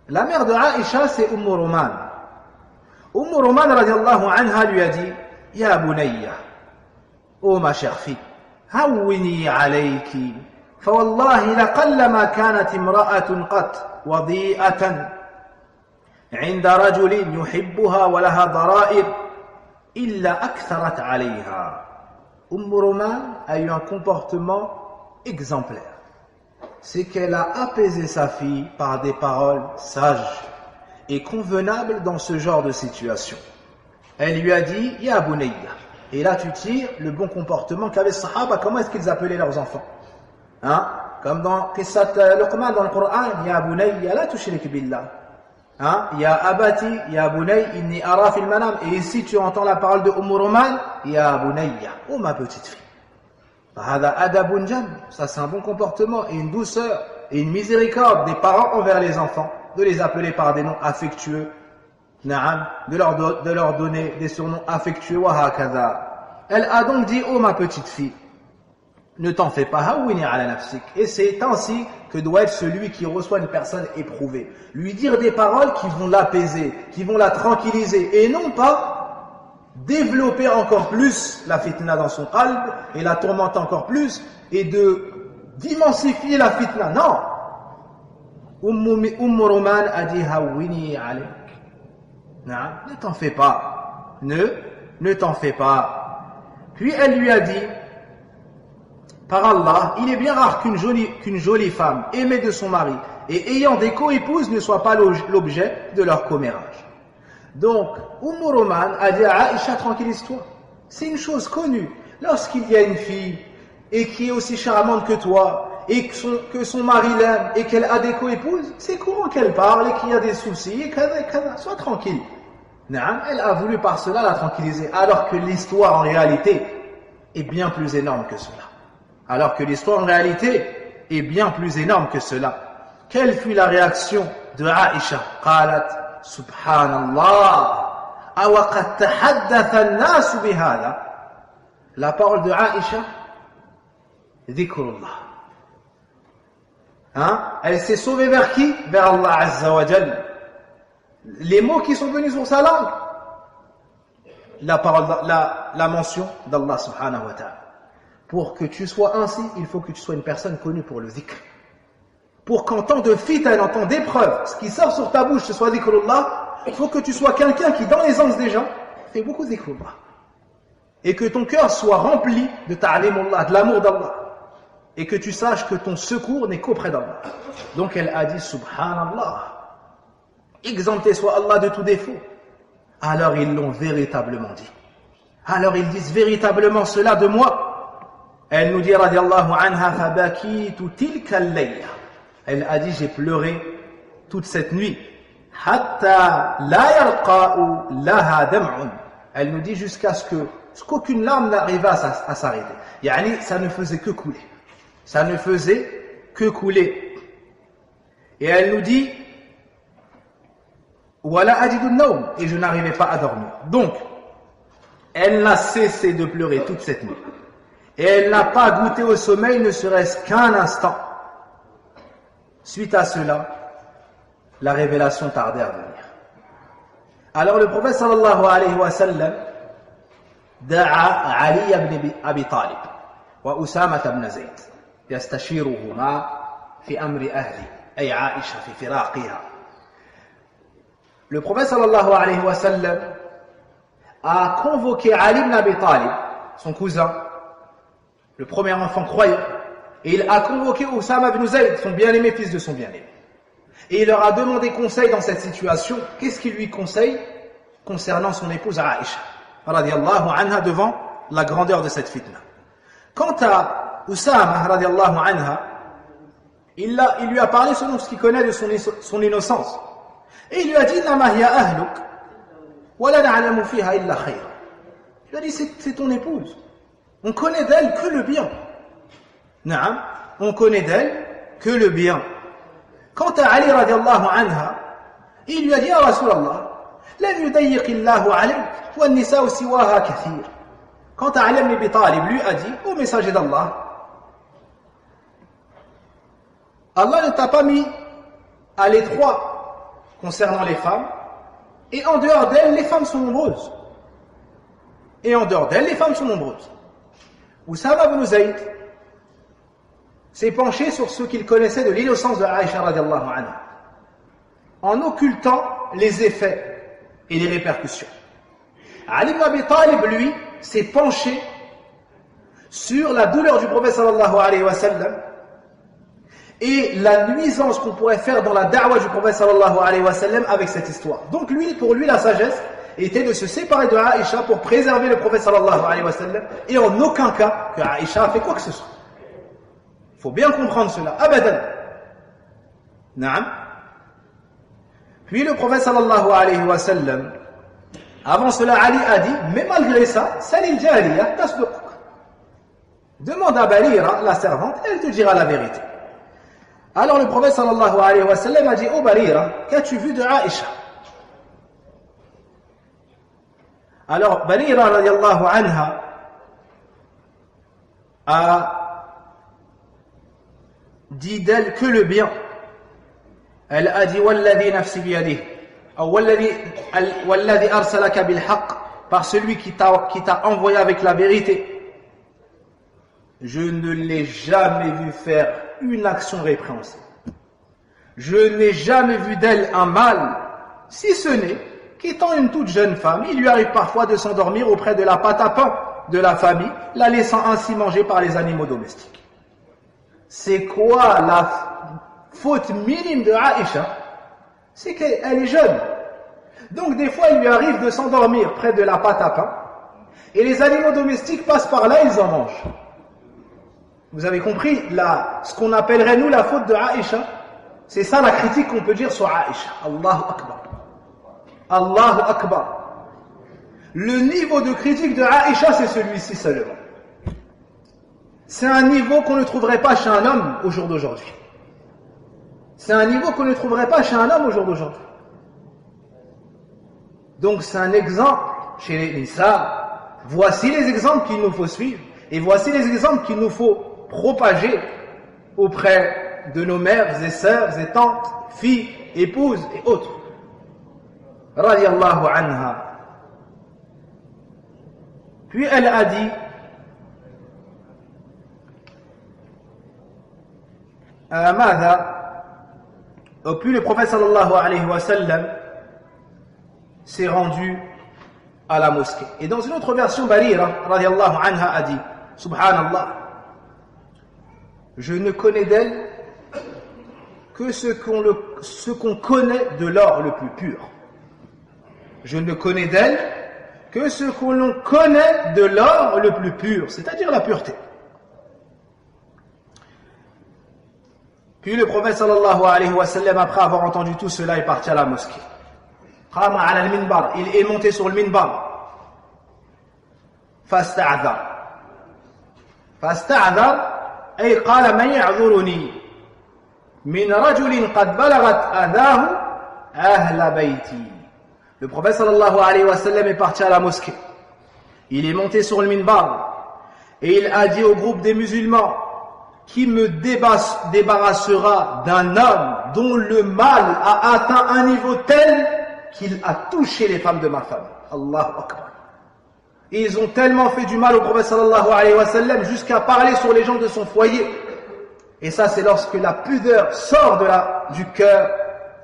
La mère de Aïcha, c'est Roman. Roman, radiallahu anha, lui a dit, Ya bunayya, ô ma chère fille, hawwini alayki, فوالله لقلما كانت امرأة قط وضيئة عند رجل يحبها ولها ضرائر إلا أكثرت عليها. Roman a eu un comportement exemplaire. C'est qu'elle a apaisé sa fille par des paroles sages et convenables dans ce genre de situation. Elle lui a dit « Ya bunayya ». Et là tu tires le bon comportement qu'avaient les sahaba. Comment est-ce qu'ils appelaient leurs enfants? Comme dans Qissat Luqman dans le Coran, « Ya bunayya la tushrik billah ». Ya abati, ya bunay, inni ara fil manam. Et ici tu entends la parole de Roman, ya bunayya, oh ma petite fille. Hada adabun jam, ça c'est un bon comportement et une douceur et une miséricorde des parents envers les enfants, de les appeler par des noms affectueux, na'am, de leur donner des surnoms affectueux, wa hakadha. Elle a donc dit, oh ma petite fille, ne t'en fais pas, hawwini ala nafsik. Et c'est ainsi que doit être celui qui reçoit une personne éprouvée. Lui dire des paroles qui vont l'apaiser, qui vont la tranquilliser, et non pas développer encore plus la fitna dans son qalb et la tourmenter encore plus et d'immensifier la fitna. Non. Roman a dit Hawini alayk. Ne t'en fais pas. Ne t'en fais pas. Puis elle lui a dit, par Allah, il est bien rare qu'une jolie femme aimée de son mari et ayant des co-épouses ne soit pas l'objet de leur commérage. Donc, Roman a dit à Aïcha, tranquillise-toi. C'est une chose connue. Lorsqu'il y a une fille et qui est aussi charmante que toi et que son mari l'aime et qu'elle a des co-épouses, c'est courant qu'elle parle et qu'il y a des soucis et qu'elle sois tranquille. Elle a voulu par cela la tranquilliser, alors que l'histoire en réalité est bien plus énorme que cela. Alors que l'histoire en réalité est bien plus énorme que cela. Quelle fut la réaction de Aïcha? Qalat, Subhanallah, awaqad tahaddatha an-nas bihadha. La parole de Aïcha, dhikrullah. Elle s'est sauvée vers qui? Vers Allah Azza wa Jal. Les mots qui sont venus sur sa langue, la mention d'Allah subhanahu wa ta'ala. Pour que tu sois ainsi, il faut que tu sois une personne connue pour le dhikr. Pour qu'en temps de fitna, en temps d'épreuve, ce qui sort sur ta bouche, ce soit dhikrullah, il faut que tu sois quelqu'un qui, dans les ans des gens, fait beaucoup de dhikrullah. Et que ton cœur soit rempli de ta'limullah, de l'amour d'Allah. Et que tu saches que ton secours n'est qu'auprès d'Allah. Donc elle a dit Subhanallah. Exempté soit Allah de tout défaut. Alors ils l'ont véritablement dit. Alors ils disent véritablement cela de moi. Elle nous dit radiallahu anha fabakitu tilka al-layla. Elle a dit j'ai pleuré toute cette nuit. Hatta la yarqa'u laha dam'un. Elle nous dit jusqu'à ce qu'aucune larme n'arriva à s'arrêter. Yani ça ne faisait que couler. Ça ne faisait que couler. Et elle nous dit Wala ajidu naum, et je n'arrivais pas à dormir. Donc, elle n'a cessé de pleurer toute cette nuit. Et elle n'a pas goûté au sommeil, ne serait-ce qu'un instant. Suite à cela, la révélation tardait à venir. Alors le prophète sallallahu alayhi wa sallam da'a Ali ibn Abi Talib wa Usama ibn Zayd yastashiruhuma fi amri ahli ay Aisha fi firaqiha. Le prophète sallallahu alayhi wa sallam a convoqué Ali ibn Abi Talib, son cousin, le premier enfant croyant, et il a convoqué Usama ibn Zayd, son bien-aimé fils de son bien-aimé. Et il leur a demandé conseil dans cette situation. Qu'est-ce qu'il lui conseille concernant son épouse Aïcha, radiallahu anha, devant la grandeur de cette fitna. Quant à Usama, radiallahu anha, il lui a parlé selon ce qu'il connaît de son innocence. Et il lui a dit, Nama hiya ahluk, wa la na'lamu fiha illa khayra. Il lui a dit, c'est ton épouse. On connaît d'elle que le bien. Naam, on connaît d'elle que le bien. Quant à Ali radiallahu anha, il lui a dit, Ya Rasulallah, lan yudayyiqillahu alayk, wa nisa'u siwaha kathir. Quant à Ali ibn Abi Talib, lui a dit, ô messager d'Allah, Allah ne t'a pas mis à l'étroit concernant les femmes, et en dehors d'elles, les femmes sont nombreuses. Et en dehors d'elles, les femmes sont nombreuses. Usama ibn Zayd s'est penché sur ce qu'il connaissait de l'innocence de Aïcha radiallahu anha, en occultant les effets et les répercussions. Ali ibn Abi Talib, lui, s'est penché sur la douleur du prophète sallallahu alayhi wa sallam et la nuisance qu'on pourrait faire dans la da'wa du prophète sallallahu alayhi wa sallam avec cette histoire. Donc pour lui, la sagesse était de se séparer de Aïcha pour préserver le prophète sallallahu alayhi wa sallam, et en aucun cas que Aïcha a fait quoi que ce soit. Il faut bien comprendre cela. Abadan. Naam. Puis le prophète sallallahu alayhi wa sallam, avant cela, Ali a dit, mais malgré ça, Salil Jariya tasduq. Demande à Barira, la servante, elle te dira la vérité. Alors le prophète sallallahu alayhi wa sallam a dit, oh Barira, qu'as-tu vu de Aïcha? Alors Barira radiallahu anha a dit d'elle que le bien. Elle a dit walladhi nafsi biyadihi, ou walladhi arsalaka bil haqq par celui qui t'a envoyé avec la vérité, je ne l'ai jamais vu faire une action répréhensible. Je n'ai jamais vu d'elle un mal, si ce n'est qu'étant une toute jeune femme, il lui arrive parfois de s'endormir auprès de la pâte à pain de la famille, la laissant ainsi manger par les animaux domestiques. C'est quoi la faute minime de Aïcha? C'est qu'elle est jeune. Donc des fois, il lui arrive de s'endormir près de la pâte à pain, et les animaux domestiques passent par là, ils en mangent. Vous avez compris ce qu'on appellerait nous la faute de Aïcha? C'est ça la critique qu'on peut dire sur Aïcha. Allahu Akbar. Allahu Akbar. Le niveau de critique de Aïcha, c'est celui-ci seulement. C'est un niveau qu'on ne trouverait pas chez un homme au jour d'aujourd'hui. C'est un niveau qu'on ne trouverait pas chez un homme au jour d'aujourd'hui. Donc c'est un exemple chez les Nisa. Voici les exemples qu'il nous faut suivre. Et voici les exemples qu'il nous faut propager auprès de nos mères et sœurs et tantes, filles, épouses et autres. Radiallahu anha. Puis elle a dit, puis le prophète sallallahu alayhi wa sallam s'est rendu à la mosquée. Et dans une autre version, Barira radiallahu anha a dit, subhanallah, je ne connais d'elle que ce qu'on connaît de l'or le plus pur. Je ne connais d'elle que ce que l'on connaît de l'or le plus pur, c'est-à-dire la pureté. Puis le prophète sallallahu alayhi wa sallam, après avoir entendu tout cela, est parti à la mosquée. Qama ala al-minbar, il est monté sur le minbar. Fasta'adhar. Fasta'adhar, ay qala man ya'dhuruni min rajulin qad balagat adahu ahla bayti. Le prophète sallallahu alayhi wa sallam est parti à la mosquée. Il est monté sur le minbar et il a dit au groupe des musulmans, qui me débarrassera d'un homme dont le mal a atteint un niveau tel qu'il a touché les femmes de ma famille. Allahu Akbar. Et ils ont tellement fait du mal au prophète sallallahu alayhi wa sallam jusqu'à parler sur les gens de son foyer. Et ça, c'est lorsque la pudeur sort du cœur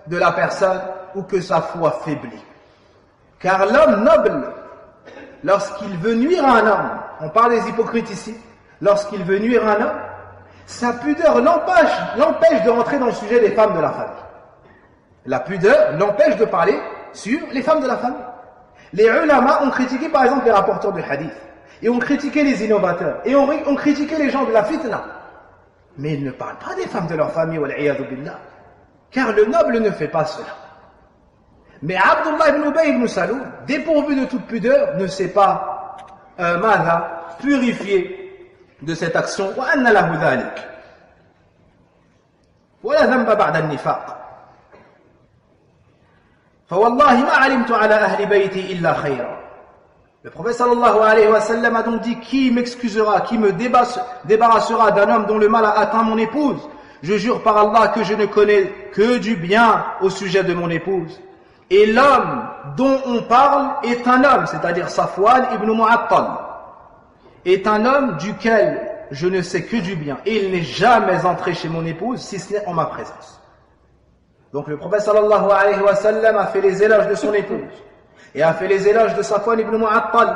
de la personne ou que sa foi faiblit. Car l'homme noble, lorsqu'il veut nuire à un homme, on parle des hypocrites ici, lorsqu'il veut nuire à un homme, sa pudeur l'empêche de rentrer dans le sujet des femmes de la famille. La pudeur l'empêche de parler sur les femmes de la famille. Les ulama ont critiqué par exemple les rapporteurs de hadith, et ont critiqué les innovateurs, et ont critiqué les gens de la fitna. Mais ils ne parlent pas des femmes de leur famille, wal-'iyadhu billah, car le noble ne fait pas cela. Mais Abdullah ibn Ubay ibn Saloul, dépourvu de toute pudeur, ne s'est pas purifié de cette action. وأن له ذلك ولا ذنب بعد النفاق فوالله ما علمت على أهل بيتي إلا خيرا. Le prophète sallallahu alayhi wa sallam a donc dit, qui m'excusera, qui me débarrassera d'un homme dont le mal a atteint mon épouse? Je jure par Allah que je ne connais que du bien au sujet de mon épouse. Et l'homme dont on parle est un homme, c'est-à-dire Safwan ibn Mu'attal, est un homme duquel je ne sais que du bien. Et il n'est jamais entré chez mon épouse, si ce n'est en ma présence. Donc le prophète sallallahu alayhi wa sallam a fait les éloges de son épouse, et a fait les éloges de Safwan ibn Mu'attal,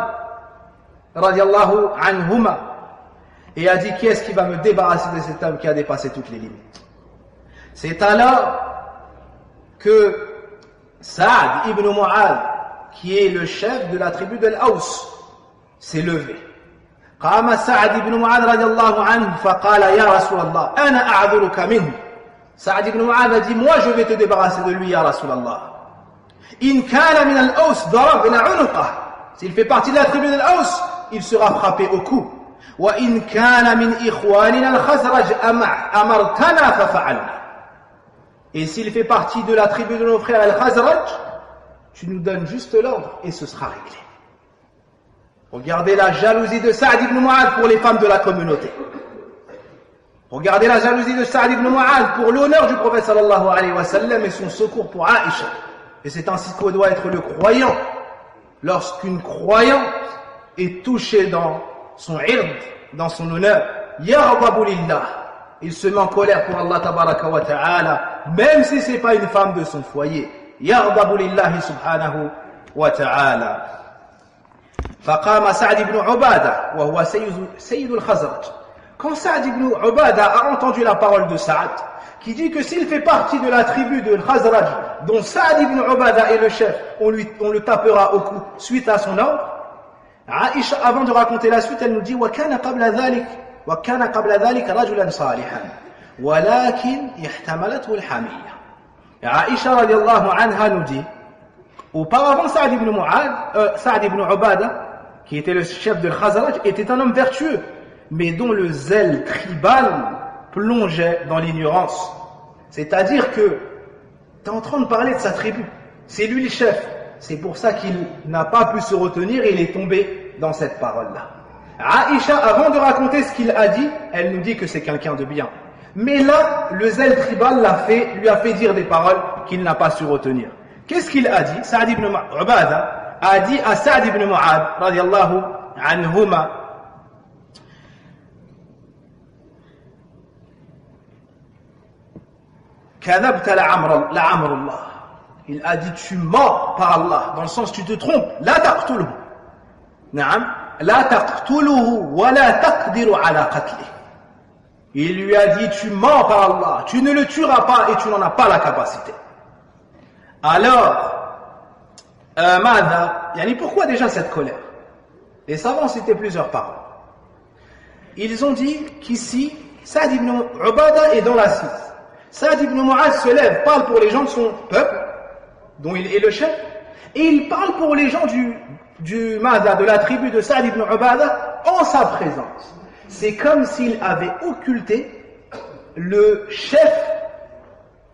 radiallahu anhuma, et a dit, qui est-ce qui va me débarrasser de cet homme qui a dépassé toutes les limites? C'est alors que Saad ibn Mu'adh, qui est le chef de la tribu de l'Aws, s'est levé. قام سعد بن معاذ رضي الله عنه فقال يا رسول الله أنا أعذرك منه. Saad ibn Mu'adh a dit, moi je vais te débarrasser de lui, ya Rasulallah. إن كان من الأوس ضربنا عنقه. S'il fait partie de la tribu de l'Aws, il sera frappé au cou. وإن كان من إخواننا الخزرج أمرتنا ففعلنا. Et s'il fait partie de la tribu de nos frères al-Khazraj, tu nous donnes juste l'ordre et ce sera réglé. Regardez la jalousie de Saad ibn Mu'adh pour les femmes de la communauté. Regardez la jalousie de Saad ibn Mu'adh pour l'honneur du prophète sallallahu alayhi wa sallam et son secours pour Aïcha. Et c'est ainsi qu'on doit être le croyant. lorsqu'une croyante est touchée dans son ird, dans son honneur, yardabu lillah, il se met en colère pour Allah tabaraka wa ta'ala, même si c'est pas une femme de son foyer. Yardabu lillahi subhanahu wa ta'ala. فقام سعد بن عبادة وهو سيد الخزرج. Quand Sa'd ibn Ubada a entendu la parole de Sa'd, qui dit que s'il fait partie de la tribu de Khazraj, dont Sa'd ibn Ubada est le chef, on le tapera au cou suite à son ordre. Aïcha, avant de raconter la suite, elle nous dit وَكَانَ قَبْلَ ذَلِكَ رَجُلًا صَالِحًا وَلَكِنْ احْتَمَلَتْهُ الْحَمِيَّةُ. Aïcha radiallahu anha nous dit, auparavant Sa'd ibn Ubada, qui était le chef de Khazraj, était un homme vertueux, mais dont le zèle tribal plongeait dans l'ignorance. C'est-à-dire que tu es en train de parler de sa tribu, c'est lui le chef, c'est pour ça qu'il n'a pas pu se retenir et il est tombé dans cette parole-là. Aïcha, avant de raconter ce qu'il a dit, elle nous dit que c'est quelqu'un de bien. Mais là, le zèle tribal lui a fait dire des paroles qu'il n'a pas su retenir. Qu'est-ce qu'il a dit? Sa'd ibn Ubada a dit à Sa'd ibn Mu'adh radiyallahu anhuma, kadhabta la'amrullah. Il a dit tu mens par Allah, dans le sens tu te trompes. La taqtuluhu. Na'am. La taqtuluhu wa la taqdiru ala qatlihi. Il lui a dit tu mens par Allah, tu ne le tueras pas et tu n'en as pas la capacité. Alors, pourquoi déjà cette colère? Les savants citaient plusieurs paroles. Ils ont dit qu'ici, Sa'd ibn Ubada est dans l'assise. Sa'd ibn Mu'adh se lève, parle pour les gens de son peuple, dont il est le chef, et il parle pour les gens de la tribu de Sa'd ibn Ubada en sa présence. C'est comme s'il avait occulté le chef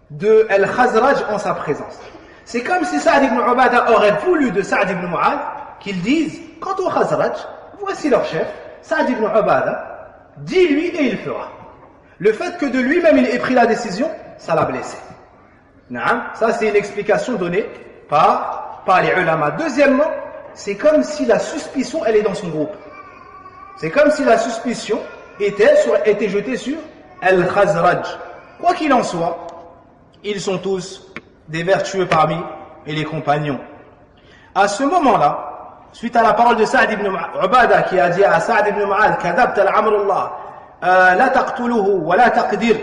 de Al-Khazraj en sa présence. C'est comme si Sa'd ibn Ubada aurait voulu de Sa'd ibn Mu'adh qu'il dise, quant au Khazraj, voici leur chef, Sa'd ibn Ubada, dis-lui et il fera. Le fait que de lui-même il ait pris la décision, ça l'a blessé. Ça c'est une explication donnée par les ulama. Deuxièmement, c'est comme si la suspicion elle est dans son groupe. C'est comme si la suspicion était jetée sur Al-Khazraj. Quoi qu'il en soit, ils sont tous des vertueux parmi les compagnons. À ce moment-là, suite à la parole de Sa'd ibn Ubada qui a dit à Sa'd ibn Mu'adh kadhabta al-amrullah la taqtuluhu wa la taqdir.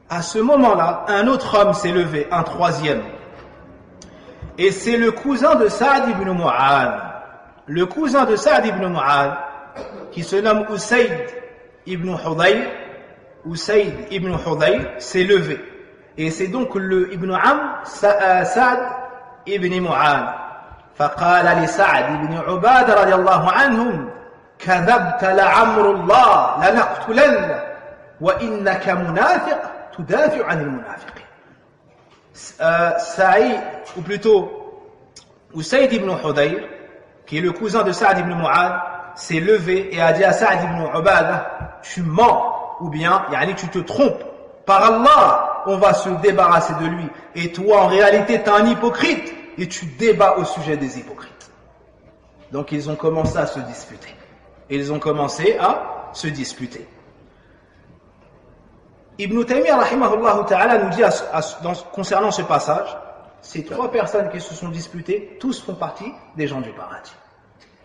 À ce moment-là, un autre homme s'est levé, un troisième. Et c'est le cousin de Sa'd ibn Mu'adh. Le cousin de Sa'd ibn Mu'adh, qui se nomme Usayd ibn Hudayr, s'est levé. Et c'est donc le Ibn Am, Sa'd ibn Mu'adh. فقال لسعد بن عبادة رضي الله عنهم كذبت لعمر الله لنقتلن وإنك منافق تدافع عن المنافقين. Saïd, ou plutôt Usayd ibn Hudayr, qui est le cousin de Sa'd ibn Mu'adh, s'est levé et a dit à Sa'd ibn Ubadah, tu mens, ou bien tu te trompes. Par Allah, on va se débarrasser de lui. Et toi, en réalité, tu es un hypocrite et tu débats au sujet des hypocrites. Donc, ils ont commencé à se disputer. Ibn Taymiyyah, rahimahullah ta'ala, nous dit concernant ce passage, ces trois personnes qui se sont disputées, tous font partie des gens du paradis.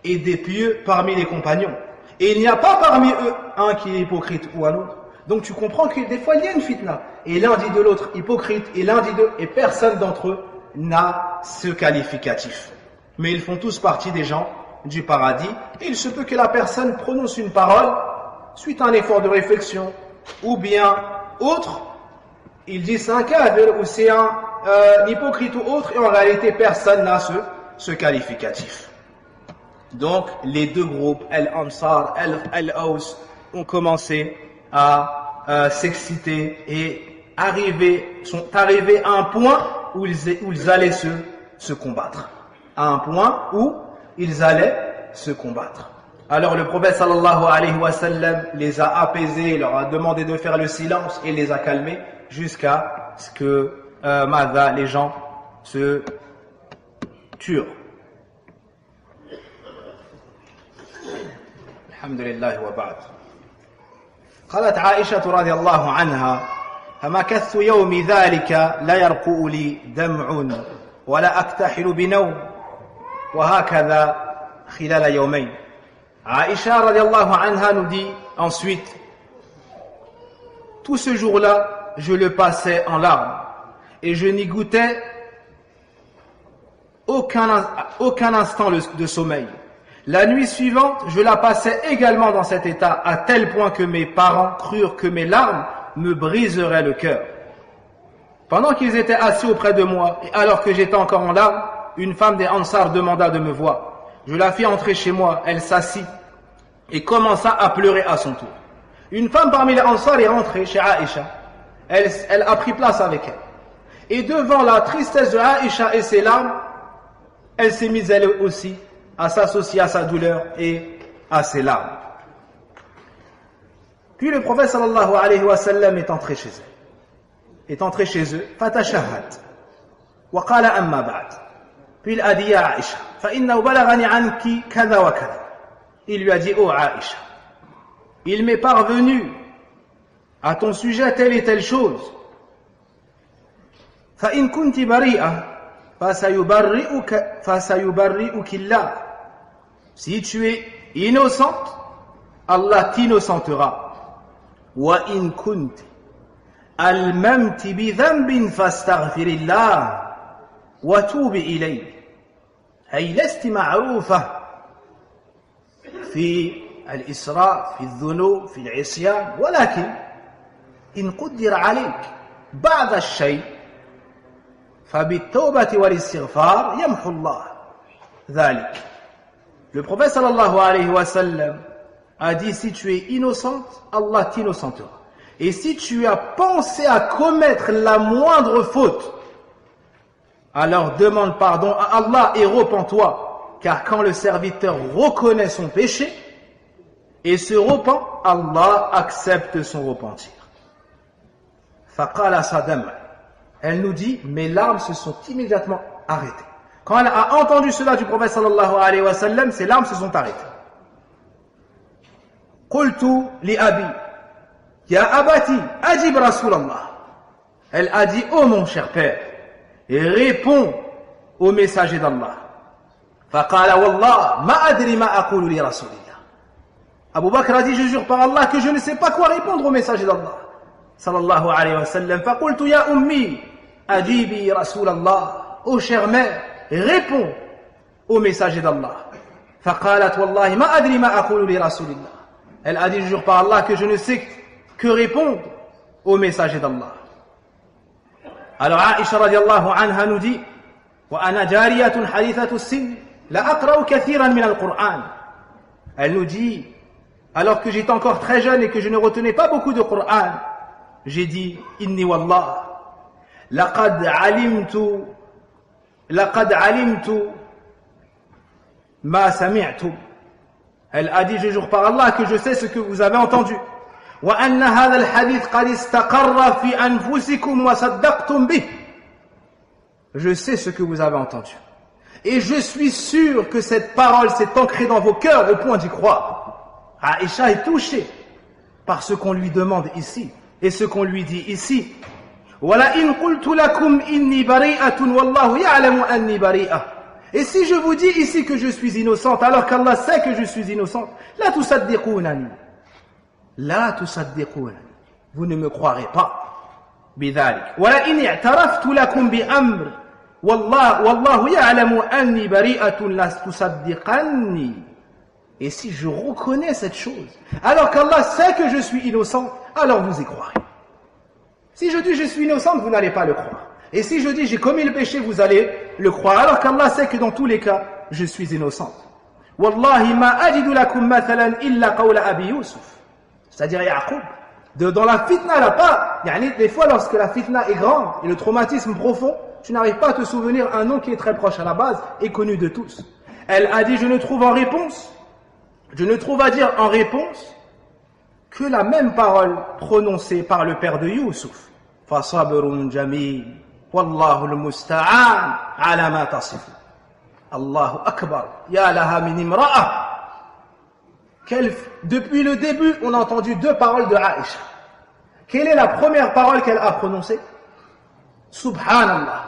Et des pieux parmi les compagnons. Et il n'y a pas parmi eux un qui est hypocrite ou un autre. Donc tu comprends que des fois il y a une fitna. Et l'un dit de l'autre hypocrite, et l'un dit d'eux, et personne d'entre eux n'a ce qualificatif. Mais ils font tous partie des gens du paradis. Et il se peut que la personne prononce une parole suite à un effort de réflexion, ou bien autre, il dit c'est un kafir ou c'est un hypocrite ou autre, et en réalité personne n'a ce qualificatif. Donc les deux groupes, Al-Ansar, Al-Aws, ont commencé à s'exciter et sont arrivés à un point où ils allaient se combattre. À un point où ils allaient se combattre. Alors le prophète sallallahu alayhi wa sallam les a apaisés, leur a demandé de faire le silence et les a calmés jusqu'à ce que les gens se tuent. الحمد لله وبعد. قالت عائشة رضي الله عنها: فمكثت يومي ذلك لا يرقؤ لي دمع ولا أكتحل بنوم وهكذا خلال يومين. Aïcha radiallahu anha nous dit ensuite: tout ce jour-là, je le passais en larmes et je n'y goûtais aucun instant de sommeil. La nuit suivante, je la passais également dans cet état, à tel point que mes parents crurent que mes larmes me briseraient le cœur. Pendant qu'ils étaient assis auprès de moi, et alors que j'étais encore en larmes, une femme des Ansar demanda de me voir. Je la fis entrer chez moi, elle s'assit et commença à pleurer à son tour. Une femme parmi les Ansar est rentrée chez Aïcha. Elle a pris place avec elle. Et devant la tristesse de Aïcha et ses larmes, elle s'est mise elle aussi à s'associer à sa douleur et à ses larmes. Puis le prophète sallallahu alayhi wa sallam est entré chez eux. Fatashahad. Wa qala amma ba'd. Puis il a dit à Aïcha: fa inna balaghani anki kada wa kada. Il lui a dit: oh Aïcha, il m'est parvenu à ton sujet telle et telle chose. Fa in kunti bari'a fasayubarri'uki Allah. Si tu es innocente, Allah t'innocentera. Wa in kunti almamti bi dhanbin fastaghfirillah wa tubi ilayhi. Ay lasti ma'rufa في الإسراء في الذنوب في العصيان ولكن إن قدر عليك بعض الشيء فبالتوبة والاستغفار يمحو الله ذلك. Le prophète sallallahu alayhi wa sallam a dit: si tu es innocente, Allah t'innocentera. Et si tu as pensé à commettre la moindre faute, alors demande pardon à Allah et repens-toi. Car quand le serviteur reconnaît son péché et se repent, Allah accepte son repentir. Faqala sadam. Elle nous dit: mes larmes se sont immédiatement arrêtées. Quand elle a entendu cela du prophète sallallahu alayhi wa sallam, ses larmes se sont arrêtées. Qultu li abi ya abati ajib rasulallah. Elle a dit: oh mon cher père, réponds au messager d'Allah. فقال والله ما أدري ما أقول لرسول الله. Abu Bakr a dit: je jure par Allah que je ne sais pas quoi répondre au messager d'Allah sallallahu alayhi wa sallam. فقلت يا أمي أجيبي رسول الله. ô chère mère, réponds au messager d'Allah. فقالت والله ما أدري ما أقول لرسول الله. Elle a dit: je jure par Allah que je ne sais que répondre au messager d'Allah. Alors Aïcha radiallahu anha nous dit: وأنا جارية حديثة السن لا أقرأ كثيرا من القرآن. Elle nous dit: alors que j'étais encore très jeune et que je ne retenais pas beaucoup de Coran, j'ai dit: inni wallah laqad alimtu ma sami'tu. Elle a dit: je jure par Allah que je sais ce que vous avez entendu. wa anna hadha al-hadith qad istaqarra fi anfusikum wa saddaqtum bih. Je sais ce que vous avez entendu. Et je suis sûr que cette parole s'est ancrée dans vos cœurs au point d'y croire. Aïcha est touchée par ce qu'on lui demande ici et ce qu'on lui dit ici. Et si je vous dis ici que je suis innocente alors qu'Allah sait que je suis innocente, la tusaddiqunani. Vous ne me croirez pas. بذلك ولئن اعترفت لكم بأمر والله يعلم أني بريئة لتصدقني. Et si je reconnais cette chose alors qu'Allah sait que je suis innocent, alors vous y croirez. Si je dis je suis innocente, vous n'allez pas le croire. Et si je dis j'ai commis le péché, vous allez le croire alors qu'Allah sait que dans tous les cas je suis innocente. والله ما أجد لكم مثلا إلا قول أبي يوسف. C'est-à-dire Yaqub. Dans la fitna, là pas, des fois lorsque la fitna est grande et le traumatisme profond, tu n'arrives pas à te souvenir un nom qui est très proche à la base et connu de tous. Elle a dit: je ne trouve à dire en réponse que la même parole prononcée par le père de Youssouf. فَصَبْرٌ جَمِيلٌ وَاللَّهُ الْمُسْتَعَانُ عَلَى مَا تَصِفُ. Allahu Akbar. Ya laha min imra'a Depuis le début, on a entendu deux paroles de Aïcha. Quelle est la première parole qu'elle a prononcée? Subhanallah.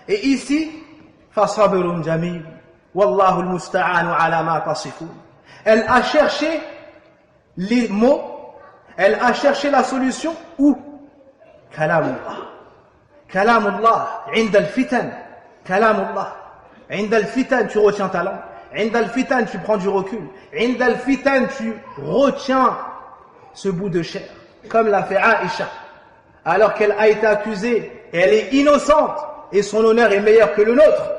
Et ici, fasabrun jamil, wallahu al-musta'anu ala ma tasifun. Elle a cherché les mots, elle a cherché la solution où? Kalamullah. Kalamullah, inda al-fitan. Kalamullah. Inda al-fitan, tu retiens ta langue. Inda al-fitan, tu prends du recul. Inda al-fitan, tu retiens ce bout de chair. Comme l'a fait Aïcha. Alors qu'elle a été accusée, et elle est innocente, et son honneur est meilleur que le nôtre,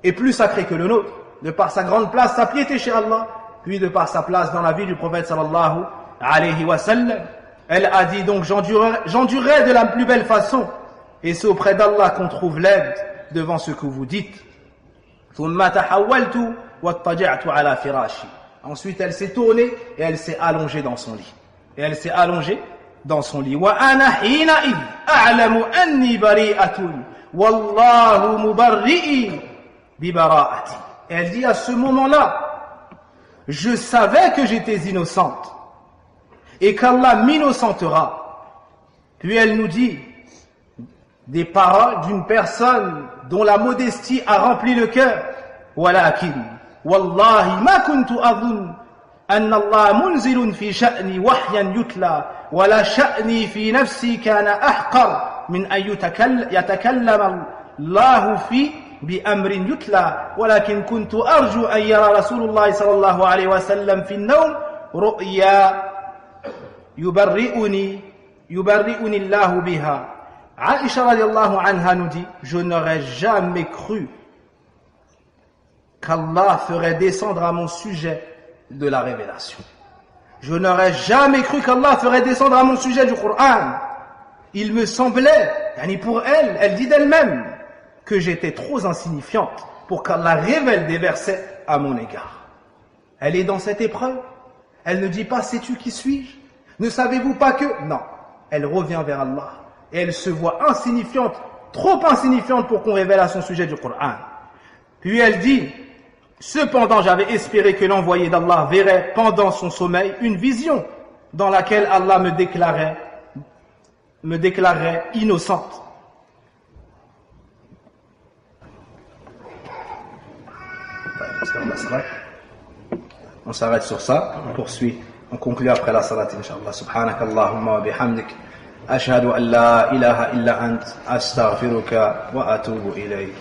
et plus sacré que le nôtre, de par sa grande place, sa piété chez Allah, puis de par sa place dans la vie du prophète sallallahu alayhi wa sallam. Elle a dit donc, j'endurerai de la plus belle façon, et c'est auprès d'Allah qu'on trouve l'aide devant ce que vous dites. Ensuite, elle s'est tournée et elle s'est allongée dans son lit. Et elle s'est allongée dans son lit. Et elle dit, à ce moment-là, je savais que j'étais innocente et qu'Allah m'innocentera. Puis elle nous dit des paroles d'une personne dont la modestie a rempli le cœur. Walakin, wallahi ma kuntu adhun أن الله منزل في شأني وحيا يتلى ولا شأني في نفسي كان أحقر من أن يتكلم الله في بأمر يتلى ولكن كنت أرجو أن يرى رسول الله صلى الله عليه وسلم في النوم رؤيا يبرئني الله بها. Aïcha radiallahu anha nous dit, je n'aurais jamais cru qu'Allah ferait descendre à mon sujet de la révélation. Je n'aurais jamais cru qu'Allah ferait descendre à mon sujet du Coran. Il me semblait, pour elle, elle dit d'elle-même, que j'étais trop insignifiante pour qu'Allah révèle des versets à mon égard. Elle est dans cette épreuve. Elle ne dit pas, sais-tu qui suis-je? Ne savez-vous pas que? Non. Elle revient vers Allah. Et elle se voit insignifiante, trop insignifiante pour qu'on révèle à son sujet du Coran. Puis elle dit, cependant j'avais espéré que l'envoyé d'Allah verrait pendant son sommeil une vision dans laquelle Allah me déclarerait innocente. On s'arrête sur ça, on poursuit, on conclut après la salat, inshallah. Subhanakallahumma wa bihamdik. أشهد أن لا إله إلا أنت أستغفرك وأتوب إليك.